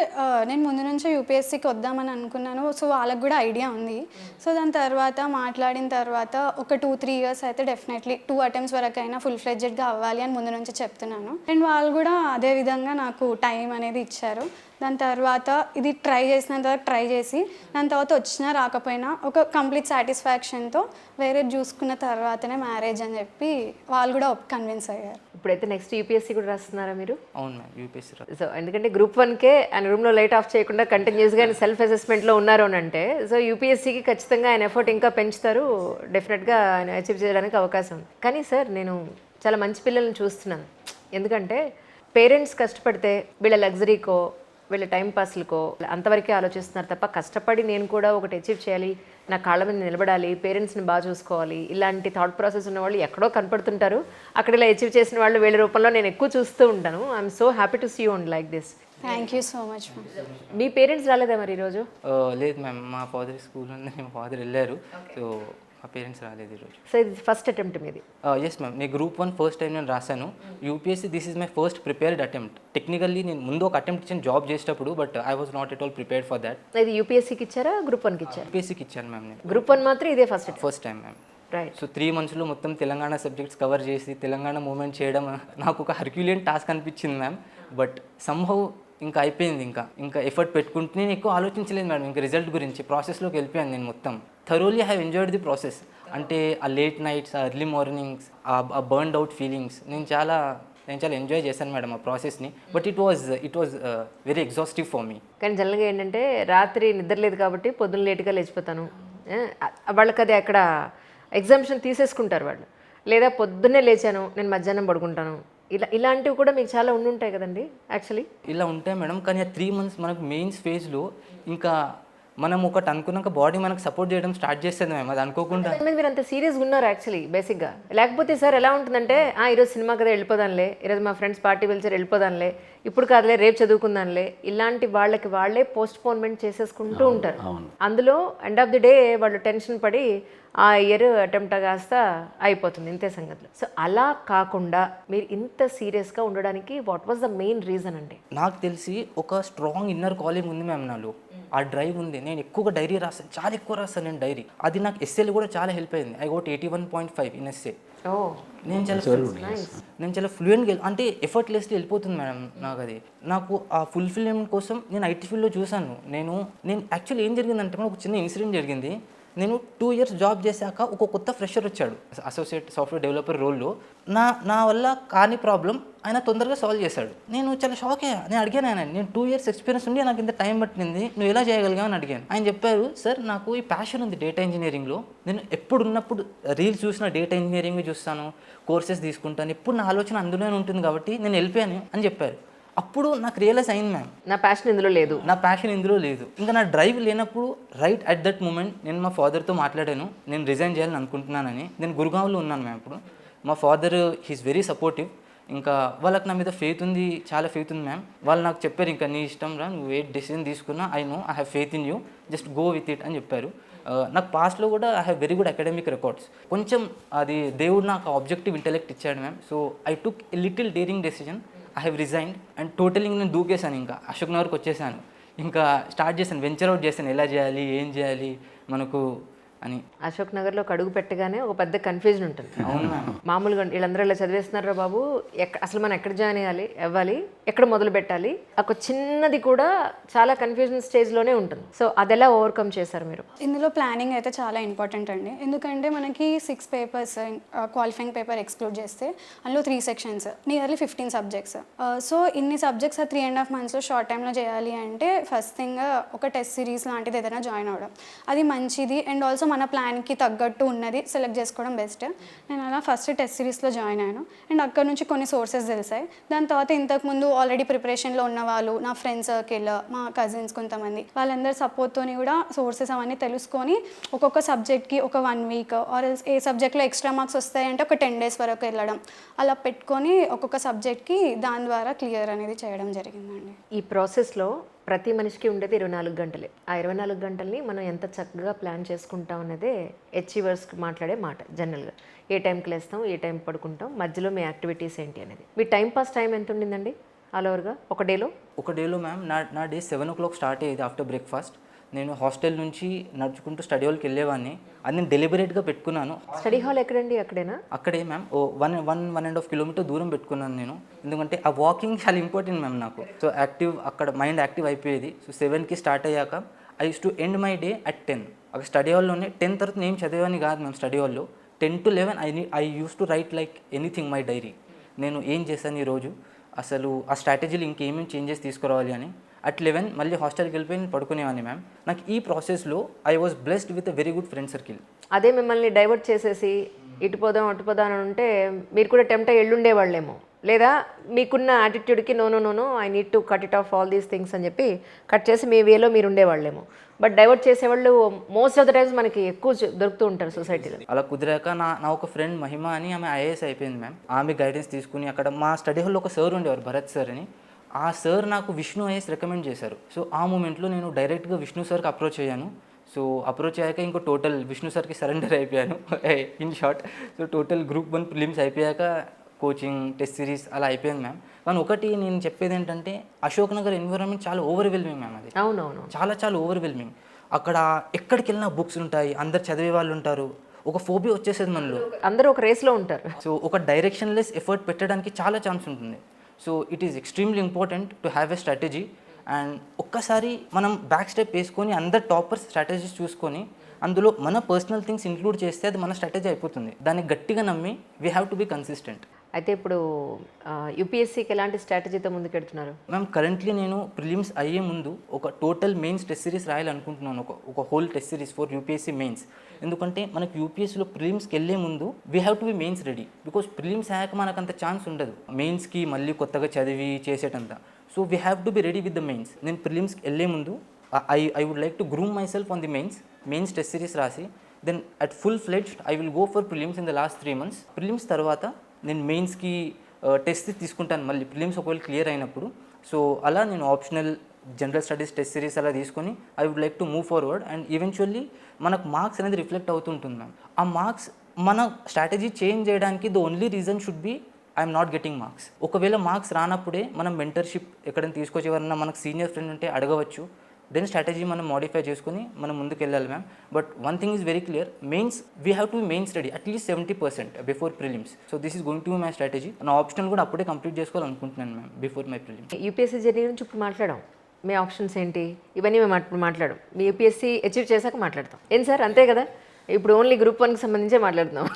నేను ముందు నుంచే యూపీఎస్సీకి వద్దామని అనుకున్నాను. సో వాళ్ళకి కూడా ఐడియా ఉంది. సో దాని తర్వాత మాట్లాడిన తర్వాత ఒక 2-3 years అయితే డెఫినెట్లీ 2 attempts వరకు అయినా ఫుల్ ఫ్లెడ్జెడ్గా అవ్వాలి అని ముందు నుంచి చెప్తున్నాను. అండ్ వాళ్ళు కూడా అదే విధంగా నాకు టైం అనేది ఇచ్చారు. దాని తర్వాత ఇది ట్రై చేసినంత వరకు ట్రై చేసి దాని తర్వాత వచ్చినా రాకపోయినా ఒక కంప్లీట్ సాటిస్ఫాక్షన్తో వేరే చూసుకున్న తర్వాతనే మ్యారేజ్ అని చెప్పి వాళ్ళు కూడా కన్విన్స్ అయ్యారు. ఇప్పుడైతే నెక్స్ట్ యూపీఎస్సీ కూడా రాస్తున్నారా మీరు? అవును మ్యామ్, యూపీఎస్సీ. సో ఎందుకంటే గ్రూప్ 1కే ఆయన రూమ్లో లైట్ ఆఫ్ చేయకుండా కంటిన్యూస్గా ఆయన సెల్ఫ్ అసెస్మెంట్లో ఉన్నారు అని అంటే సో యూపీఎస్సీకి ఖచ్చితంగా ఆయన ఎఫర్ట్ ఇంకా పెంచుతారు, డెఫినెట్గా ఆయన అచీవ్ చేయడానికి అవకాశం ఉంది. కానీ సార్ నేను చాలా మంచి పిల్లల్ని చూస్తున్నాను. ఎందుకంటే పేరెంట్స్ కష్టపడితే వీళ్ళ లగ్జరీకో వీళ్ళ టైం పాస్లకో అంతవరకే ఆలోచిస్తున్నారు తప్ప కష్టపడి నేను కూడా ఒకటి అచీవ్ చేయాలి, నా కాళ్ళ మీద నిలబడాలి, పేరెంట్స్ని బాగా చూసుకోవాలి, ఇలాంటి థాట్ ప్రాసెస్ ఉన్న వాళ్ళు ఎక్కడో కనపడుతుంటారు. అక్కడ ఇలా అచీవ్ చేసిన వాళ్ళు వీళ్ళ రూపంలో నేను ఎక్కువ చూస్తూ ఉంటాను. I'm so happy to see you and like this. Thank you so much ma'am. మీ పేరెంట్స్ రాలేదా మరి ఈరోజు? లేదు మ్యామ్, మా ఫాదర్ స్కూల్ ఉంది, మా ఫాదర్ వెళ్ళారు. సో మా పేరెంట్స్ రాలేదు ఈరోజు. సో ఇది ఫస్ట్ అటెంప్ట్ మీది? ఎస్ మ్యామ్, నేను గ్రూప్ 1 ఫస్ట్ టైం నేను రాశాను. UPSC this is my first prepared attempt. Technically నేను ముందు ఒక అటెంప్ట్ ఇచ్చాను జాబ్ చేసేటప్పుడు, but I was not at all prepared for that. ఇది యూపీఎస్సీకి ఇచ్చారా గ్రూప్ 1కి ఇచ్చారా? యూపీఎస్సీకి ఇచ్చాను మ్యామ్ నేను. గ్రూప్ 1 మాత్రం ఇదే first time ma'am. Right. So 3 monthsలో మొత్తం తెలంగాణ సబ్జెక్ట్స్ కవర్ చేసి తెలంగాణ మూమెంట్ చేయడం నాకు ఒక హర్క్యులియన్ టాస్క్ అనిపించింది మ్యామ్. బట్ సమ్హౌ ఇంకా అయిపోయింది. ఇంకా ఎఫర్ట్ పెట్టుకుంటే నేను ఎక్కువ ఆలోచించలేదు మేడం ఇంకా రిజల్ట్ గురించి. ప్రాసెస్లోకి వెళ్ళిపోయాను నేను మొత్తం. Thoroughly have enjoyed the process. అంటే ఆ లేట్ నైట్స్, ఆ ఎర్లీ మార్నింగ్స్, ఆ బర్న్డ్ అవుట్ ఫీలింగ్స్ నేను చాలా ఎంజాయ్ చేశాను మేడం ఆ ప్రాసెస్ని. But it was very exhaustive for me. కానీ జనరల్గా ఏంటంటే రాత్రి నిద్ర లేదు కాబట్టి పొద్దున్న లేట్గా లేచిపోతాను, వాళ్ళకి అది అక్కడ ఎగ్జామ్షన్ తీసేసుకుంటారు వాళ్ళు. లేదా పొద్దున్నే లేచాను నేను మధ్యాహ్నం పడుకుంటాను, ఇలాంటివి కూడా మీకు చాలా ఉండుంటాయి కదండి యాక్చువల్లీ. ఇలా ఉంటాయి మేడం, కానీ ఆ 3 months మనకు మెయిన్స్ ఫేజ్లో ఇంకా మనం ఒకటి అనుకున్నాక బాడీ మనకు సపోర్ట్ చేయడం స్టార్ట్ చేస్తుంది మేము, అది అనుకోకుండా. మీరు అంత సీరియస్గా ఉన్నారు యాక్చువల్లీ బేసిక్గా. లేకపోతే సార్ ఎలా ఉంటుందంటే ఈరోజు సినిమా కదా వెళ్ళిపోదాంలే, ఈరోజు మా ఫ్రెండ్స్ పార్టీ పిలిచారు వెళ్ళిపోదాంలే, ఇప్పుడు కాదులే రేపు చదువుకుందాంలే, ఇలాంటి వాళ్ళకి వాళ్ళే పోస్ట్ పోన్మెంట్ చేసేసుకుంటూ ఉంటారు. అందులో ఎండ్ ఆఫ్ ది డే వాళ్ళు టెన్షన్ పడి ఆ ఇయర్ అటెంప్ట్ కాస్త అయిపోతుంది, ఇంతే సంగతులు. సో అలా కాకుండా మీరు ఇంత సీరియస్గా ఉండడానికి what was the main reason అండి? నాకు తెలిసి ఒక స్ట్రాంగ్ ఇన్నర్ కాలింగ్ ఉంది మ్యామ్ నాలో. ఆ డ్రైవ్ ఉంది. నేను ఎక్కువగా డైరీ రాస్తాను, చాలా ఎక్కువ రాస్తాను నేను డైరీ. అది నాకు ఎస్ఏలో కూడా చాలా హెల్ప్ అయింది. I got 81.5 in SA. Oh నేను చాలా ఫ్లూయెంట్గా అంటే ఎఫర్ట్లెస్లీ వెళ్ళిపోతుంది మేడం నాకు అది. నాకు ఆ ఫుల్ఫిల్మెంట్ కోసం నేను ఐటీ ఫీల్డ్లో చూశాను. నేను యాక్చువల్లీ ఏం జరిగిందంటే ఒక చిన్న ఇన్సిడెంట్ జరిగింది. నేను 2 years జాబ్ చేశాక ఒక కొత్త ఫ్రెషర్ వచ్చాడు అసోసియేట్ సాఫ్ట్వేర్ డెవలపర్ రోల్లో. నా వల్ల కాని ప్రాబ్లం ఆయన తొందరగా సాల్వ్ చేశాడు. నేను చాలా షాక్ అయ్యా. నేను అడిగాను ఆయన, నేను 2 years ఎక్స్పీరియన్స్ ఉండి నాకు ఇంత టైం పట్టింది, నువ్వు ఎలా చేయగలిగావు అని అడిగాను. ఆయన చెప్పారు, సార్ నాకు ఈ ప్యాషన్ ఉంది డేటా ఇంజనీరింగ్లో. నేను ఎప్పుడున్నప్పుడు రీల్స్ చూసిన డేటా ఇంజనీరింగ్ చూస్తాను, కోర్సెస్ తీసుకుంటాను, ఎప్పుడు నా ఆలోచన అందులోనే ఉంటుంది కాబట్టి నేను వెళ్ళిపోయాను అని చెప్పారు. అప్పుడు నాకు రియలైజ్ అయింది మ్యామ్, నా ప్యాషన్ ఇందులో లేదు, నా ప్యాషన్ ఇందులో లేదు. ఇంకా నా డ్రైవ్ లేనప్పుడు రైట్ అట్ దట్ మూమెంట్ నేను మా ఫాదర్తో మాట్లాడాను, నేను రిజైన్ చేయాలని అనుకుంటున్నానని. నేను గురుగావ్లో ఉన్నాను మ్యామ్ ఇప్పుడు. మా ఫాదర్ హీస్ వెరీ సపోర్టివ్. ఇంకా వాళ్ళకి నా మీద ఫెయిత్ ఉంది, చాలా ఫెయిత్ ఉంది మ్యామ్. వాళ్ళు నాకు చెప్పారు, ఇంకా నీ ఇష్టం రా, నువ్వు ఏ డెసిజన్ తీసుకున్నా I have faith in you, just go with it అని చెప్పారు. నాకు పాస్ట్లో కూడా I have very good academic records. కొంచెం అది దేవుడు నాకు ఆబ్జెక్టివ్ ఇంటెలెక్ట్ ఇచ్చాడు ma'am. So I took a little daring decision. I have resigned and totally నేను దూకేశాను. ఇంకా అశోక్ నగర్కి వచ్చేసాను. ఇంకా స్టార్ట్ చేశాను, వెంచర్ అవుట్ చేశాను, ఎలా చేయాలి, ఏం చేయాలి మనకు అని. అశోక్ నగర్లో అడుగు పెట్టగానే ఒక పెద్ద కన్ఫ్యూజన్ ఉంటుంది. అవును మ్యామ్. మామూలుగా వీళ్ళందరూ ఇలా చదివేస్తున్నారా బాబు, అసలు మనం ఎక్కడ జాయిన్ అవ్వాలి, ఎక్కడ మొదలు పెట్టాలి, ఒక చిన్నది కూడా చాలా కన్ఫ్యూజన్ స్టేజ్లోనే ఉంటుంది. సో అది ఎలా ఓవర్కమ్ చేశారు మీరు? ఇందులో ప్లానింగ్ అయితే చాలా ఇంపార్టెంట్ అండి. ఎందుకంటే మనకి 6 papers క్వాలిఫైయింగ్ పేపర్ ఎక్స్క్లూడ్ చేస్తే అందులో 3 sections, నియర్లీ 15 subjects. సో ఇన్ని సబ్జెక్ట్స్ 3.5 monthsలో షార్ట్ టైంలో చేయాలి అంటే ఫస్ట్ థింగ్ ఒక టెస్ట్ సిరీస్ లాంటిది ఏదైనా జాయిన్ అవ్వడం అది మంచిది. అండ్ ఆల్సో మన ప్లాన్కి తగ్గట్టు ఉన్నది సెలెక్ట్ చేసుకోవడం బెస్ట్. నేను అలా ఫస్ట్ టెస్ట్ సిరీస్లో జాయిన్ అయ్యాను. అండ్ అక్కడ నుంచి కొన్ని సోర్సెస్ తెలిసాయి. దాని తర్వాత ఇంతకుముందు ఆల్రెడీ ప్రిపరేషన్లో ఉన్న వాళ్ళు, నా ఫ్రెండ్స్ సర్కిల్, మా కజిన్స్ కొంతమంది, వాళ్ళందరి సపోర్ట్తో కూడా సోర్సెస్ అవన్నీ తెలుసుకొని ఒక్కొక్క సబ్జెక్ట్కి ఒక 1 week ఆర్ ఏ సబ్జెక్ట్లో ఎక్స్ట్రా మార్క్స్ వస్తాయంటే ఒక 10 days వరకు వెళ్ళడం, అలా పెట్టుకొని ఒక్కొక్క సబ్జెక్ట్కి దాని ద్వారా క్లియర్ అనేది చేయడం జరిగిందండి. ఈ ప్రాసెస్లో ప్రతి మనిషికి ఉండేది 24 గంటలే. ఆ 24 గంటల్ని మనం ఎంత చక్కగా ప్లాన్ చేసుకుంటాం అన్నదే అచీవర్స్కి మాట్లాడే మాట జనరల్గా. ఏ టైంకి లేస్తాం, ఏ టైం పడుకుంటాం, మధ్యలో మీ యాక్టివిటీస్ ఏంటి అనేది. మీ టైం పాస్ టైం ఎంత ఉండిందండి ఆల్ ఓవర్గా ఒక డేలో మ్యామ్ నా డే 7 o'clock స్టార్ట్ అయ్యేది. ఆఫ్టర్ బ్రేక్ఫాస్ట్ నేను హాస్టల్ నుంచి నడుచుకుంటూ స్టడీ హాల్కి వెళ్ళేవాడిని. అది నేను డెలిబరేట్గా పెట్టుకున్నాను. స్టడీ హాల్ ఎక్కడండి? అక్కడే మ్యామ్. 1.5 kilometer దూరం పెట్టుకున్నాను నేను. ఎందుకంటే ఆ వాకింగ్ చాలా ఇంపార్టెంట్ మ్యామ్ నాకు. సో యాక్టివ్, అక్కడ మైండ్ యాక్టివ్ అయిపోయేది. సో 7కి స్టార్ట్ అయ్యాక I use to end my day at 10. అక్కడ స్టడీ హాల్లోనే 10 తర్వాత నేను చదివాని కాదు మ్యామ్. స్టడీ హాల్లో 10 to 11 I use to write like anything my diary. నేను ఏం చేశాను ఈరోజు, అసలు ఆ స్ట్రాటజీలు ఇంకేమేమి చేంజెస్ తీసుకురావాలి అని. అట్ 11 మళ్ళీ హాస్టల్కి వెళ్ళిపోయి నేను పడుకునేవాడిని మ్యామ్. నాకు ఈ ప్రాసెస్లో I was blessed with a very good friend circle. అదే మిమ్మల్ని డైవర్ట్ చేసేసి ఇటు పోదాం అటు పోదాం అని ఉంటే మీరు కూడా టెంప్ట్ అయ్యి ఎళ్ళుండేవాళ్ళేమో, లేదా మీకున్న యాటిట్యూడ్కి no I need to cut it off all these things అని చెప్పి కట్ చేసి మీ వేలో మీరు ఉండేవాళ్ళేమో. బట్ డైవర్ట్ చేసేవాళ్ళు మోస్ట్ ఆఫ్ ద టైమ్స్ మనకి ఎక్కువ దొరుకుతూ ఉంటారు సొసైటీలో. అలా కుదిరాక నా ఒక ఫ్రెండ్ మహిమ అని, ఆమె ఐఏఎస్ అయిపోయింది మ్యామ్. ఆమె గైడెన్స్ తీసుకుని అక్కడ మా స్టడీ హాల్లో ఒక సార్ ఉండేవారు, భరత్ సార్ అని. ఆ సార్ నాకు విష్ణు ఐఏఎస్ రికమెండ్ చేశారు. సో ఆ మూమెంట్లో నేను డైరెక్ట్గా విష్ణు సార్కి అప్రోచ్ అయ్యాను. సో అప్రోచ్ అయ్యాక ఇంకో టోటల్ విష్ణు సార్కి సరెండర్ అయిపోయాను in short. So total group 1 prelims అయిపోయాక కోచింగ్, టెస్ట్ సిరీస్ అలా అయిపోయింది మ్యామ్. కానీ ఒకటి నేను చెప్పేది ఏంటంటే అశోక్ నగర్ ఎన్విరాన్మెంట్ చాలా ఓవర్వెల్మింగ్ మ్యామ్. అది అవునవును, చాలా ఓవర్వెల్మింగ్. అక్కడ ఎక్కడికి వెళ్ళినా బుక్స్ ఉంటాయి, అందరు చదివే వాళ్ళు ఉంటారు. ఒక ఫోబియా వచ్చేసేది మనలో, అందరూ ఒక రేస్లో ఉంటారు. సో ఒక డైరెక్షన్లెస్ ఎఫర్ట్ పెట్టడానికి చాలా ఛాన్స్ ఉంటుంది. So it is extremely important to have a strategy. And ఒక్కసారి మనం బ్యాక్ స్టెప్ వేసుకొని అందరు టాపర్స్ స్ట్రాటజీస్ చూసుకొని అందులో మన పర్సనల్ థింగ్స్ ఇంక్లూడ్ చేస్తే అది మన స్ట్రాటజీ అయిపోతుంది. దాన్ని గట్టిగా నమ్మి we have to be consistent. అయితే ఇప్పుడు యూపీఎస్సీకి ఎలాంటి స్ట్రాటజీతో ముందుకెడుతున్నారు మ్యామ్? కరెంట్లీ నేను ప్రిలిమ్స్ అయ్యే ముందు ఒక టోటల్ మెయిన్స్ టెస్ట్ సిరీస్ రాయాలనుకుంటున్నాను, ఒక whole test series for UPSC mains. ఎందుకంటే మనకు యూపీఎస్సీలో ప్రిలిమ్స్కి వెళ్ళే ముందు we have to be mains ready. Because prelims అయ్యాక మనకు అంత ఛాన్స్ ఉండదు మెయిన్స్కి మళ్ళీ కొత్తగా చదివి చేసేటంత. So we have to be ready with the mains. నేను ప్రిలిమ్స్కి వెళ్ళే ముందు I would like to groom myself on the mains test series రాసి then at full fledged I will go for prelims in the last 3 months. Prelims తర్వాత నేను మెయిన్స్కి test తీసుకుంటాను మళ్ళీ ప్రిలిమ్స్ ఒకవేళ క్లియర్ అయినప్పుడు. సో అలా నేను optional general studies test series అలా తీసుకొని I would like to move forward. And eventually మనకు మార్క్స్ అనేది రిఫ్లెక్ట్ అవుతుంటుంది మ్యామ్. ఆ మార్క్స్ మన స్ట్రాటజీ చేంజ్ చేయడానికి the only reason should be I'm not getting marks. ఒకవేళ మార్క్స్ రానప్పుడే మనం మెంటర్షిప్ ఎక్కడైనా తీసుకొచ్చి ఎవరన్నా మనకు సీనియర్ ఫ్రెండ్ ఉంటే అడగవచ్చు, దెన్ స్ట్రాటజీ మనం మోడిఫై చేసుకుని మనం ముందుకు వెళ్ళాలి ma'am. But one thing is very clear, mains we have to main study at least 70% before prelims. So this is going to be my strategy. నా ఆప్షనల్ కూడా అప్పుడే కంప్లీట్ చేసుకోవాలనుకుంటున్నాను ma'am before my prelims. UPSC journey నుంచి ఇప్పుడు మాట్లాడాం, మీ options ఏంటి ఇవన్నీ మేము ఇప్పుడు మాట్లాడాం, మీ యూపీఎస్సీ అచీవ్ చేశాక మాట్లాడతాం. ఏం సార్ అంతే కదా, ఇప్పుడు ఓన్లీ గ్రూప్ 1కి సంబంధించే మాట్లాడుతున్నాం.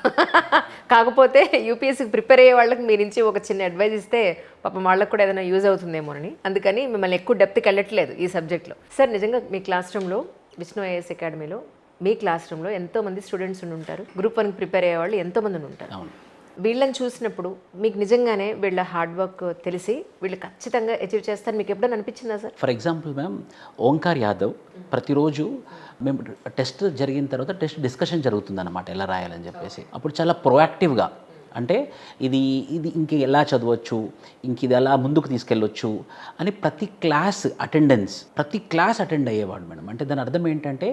కాకపోతే యూపీఎస్సీకి ప్రిపేర్ అయ్యే వాళ్ళకి మీ నుంచి ఒక చిన్న అడ్వైజ్ ఇస్తే పాపం వాళ్ళకి కూడా ఏదైనా యూజ్ అవుతుందేమోనని, అందుకని మిమ్మల్ని ఎక్కువ డెప్త్కి వెళ్ళట్లేదు ఈ సబ్జెక్ట్లో. సార్ నిజంగా మీ క్లాస్ రూమ్లో విష్ణు ఐఏఎస్ అకాడమీలో మీ క్లాస్ రూమ్లో ఎంతోమంది స్టూడెంట్స్ ఉండి ఉంటారు, గ్రూప్ 1కి ప్రిపేర్ అయ్యే వాళ్ళు ఎంతోమంది ఉండి ఉంటారు. అవును. వీళ్ళని చూసినప్పుడు మీకు నిజంగానే వీళ్ళ హార్డ్ వర్క్ తెలిసి వీళ్ళు ఖచ్చితంగా అచీవ్ చేస్తారు మీకు ఎప్పుడైనా అనిపించిందా sir? For example ma'am, Omkar Yadav ప్రతిరోజు మేము టెస్ట్ జరిగిన తర్వాత టెస్ట్ డిస్కషన్ జరుగుతుందన్నమాట ఎలా రాయాలని చెప్పేసి. అప్పుడు చాలా ప్రొయాక్టివ్గా అంటే ఇది ఇంక ఎలా చదవచ్చు, ఇంక ఇది ఎలా ముందుకు తీసుకెళ్ళొచ్చు అని ప్రతి క్లాస్ అటెండ్ అయ్యేవాడు మేడం. అంటే దాని అర్థం ఏంటంటే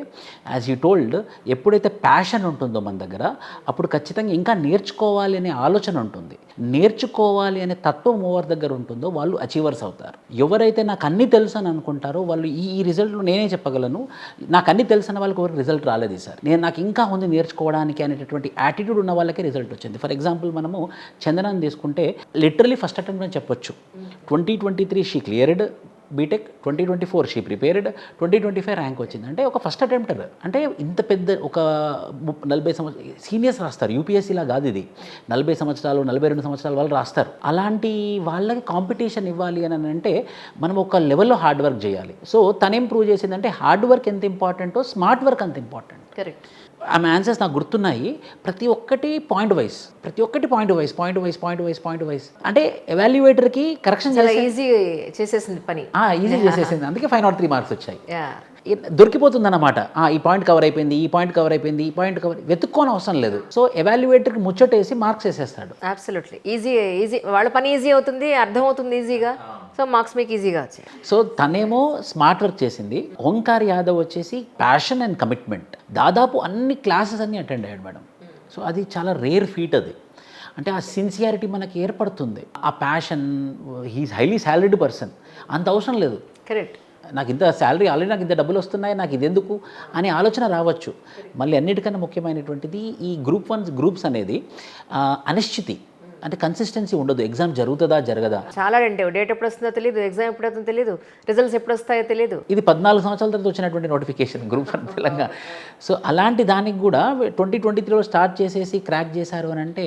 యాజ్ యూ టోల్డ్, ఎప్పుడైతే ప్యాషన్ ఉంటుందో మన దగ్గర అప్పుడు ఖచ్చితంగా ఇంకా నేర్చుకోవాలి అనే ఆలోచన ఉంటుంది. నేర్చుకోవాలి అనే తత్వం ఓవర్ దగ్గర ఉంటుందో వాళ్ళు అచీవర్స్ అవుతారు. ఎవరైతే నాకు అన్నీ తెలుసు అని అనుకుంటారో వాళ్ళు ఈ రిజల్ట్ నేనే చెప్పగలను, నాకు అన్నీ తెలుసు అన్న వాళ్ళకి ఎవరికి రిజల్ట్ రాలేదు సార్, నాకు ఇంకా ఉంది నేర్చుకోవడానికి అనేటటువంటి యాటిట్యూడ్ ఉన్న వాళ్ళకే రిజల్ట్ వచ్చింది. ఫర్ ఎగ్జాంపుల్ మనము చందనాన్ని తీసుకుంటే లిటరలీ ఫస్ట్ అటెంప్ట్ అని చెప్పొచ్చు. 2023 she cleared BTech, 2024 she prepared, 2025 rank వచ్చింది. అంటే ఒక ఫస్ట్ అటెంప్టర్. అంటే ఇంత పెద్ద ఒక 40 సంవత్సరాలు సీనియర్స్ రాస్తారు, యూపీఎస్సీలా కాదు ఇది. 40 సంవత్సరాలు 42 సంవత్సరాల వాళ్ళు రాస్తారు. అలాంటి వాళ్ళకి కాంపిటీషన్ ఇవ్వాలి అని అంటే మనం ఒక లెవెల్లో హార్డ్ వర్క్ చేయాలి. సో తనేం ప్రూవ్ చేసిందంటే హార్డ్ వర్క్ ఎంత ఇంపార్టెంటో స్మార్ట్ వర్క్ అంత ఇంపార్టెంట్. కరెక్ట్. ఆమె ఆన్సర్స్ నాకు గుర్తున్నాయి. ప్రతి ఒక్కటి పాయింట్ వైజ్ అంటే ఎవాల్యుయేటర్కి కరెక్షన్ చాలా ఈజీ చేసేసింది పని. ఈజీ చేసేసింది. అందుకే 503 మార్క్స్ వచ్చాయి. యా, దొరికిపోతుంది అన్నమాట. ఈ పాయింట్ కవర్ అయిపోయింది, ఈ పాయింట్ కవర్ అయిపోయింది, ఈ పాయింట్ కవర్ వెతుక్కోని అవసరం లేదు. సో ఎవాల్యుయేటర్కి ముచ్చటేసి మార్క్స్ వేసేస్తాడు. అబ్సల్యూట్లీ ఈజీ వాళ్ళ పని ఈజీ అవుతుంది, అర్థం అవుతుంది ఈజీగా, సో మార్క్స్ మీకు ఈజీగా వచ్చాయి. సో తనేమో స్మార్ట్ వర్క్ చేసింది. ఓంకార్ యాదవ్ వచ్చేసి ప్యాషన్ అండ్ కమిట్మెంట్. దాదాపు అన్ని క్లాసెస్ అన్నీ అటెండ్ అయ్యాడు మేడం. సో అది చాలా రేర్ ఫీట్ అది. అంటే ఆ సిన్సియారిటీ మనకి ఏర్పడుతుంది. ఆ passion, he is highly salaried person, అంత అవసరం లేదు. కరెక్ట్. నాకు ఇంత శాలరీ ఆల్రెడీ, నాకు ఇంత డబ్బులు వస్తున్నాయి, నాకు ఇది ఎందుకు అనే ఆలోచన రావచ్చు. మళ్ళీ అన్నిటికన్నా ముఖ్యమైనటువంటిది ఈ గ్రూప్స్ అనేది అనిశ్చితి, అంటే కన్సిస్టెన్సీ ఉండదు. ఎగ్జామ్ జరుగుతుందా జరగదా, చాలా అంటే డేట్ ఎప్పుడు వస్తుందో తెలియదు, ఎగ్జామ్ ఎప్పుడు వస్తుందో తెలియదు, రిజల్ట్స్ ఎప్పుడు వస్తాయో తెలియదు. ఇది 14 సంవత్సరాల తర్వాత వచ్చినటువంటి నోటిఫికేషన్ గ్రూప్ 1 తెలంగాణ. సో అలాంటి దానికి కూడా 2023లో స్టార్ట్ చేసేసి క్రాక్ చేశారు అని అంటే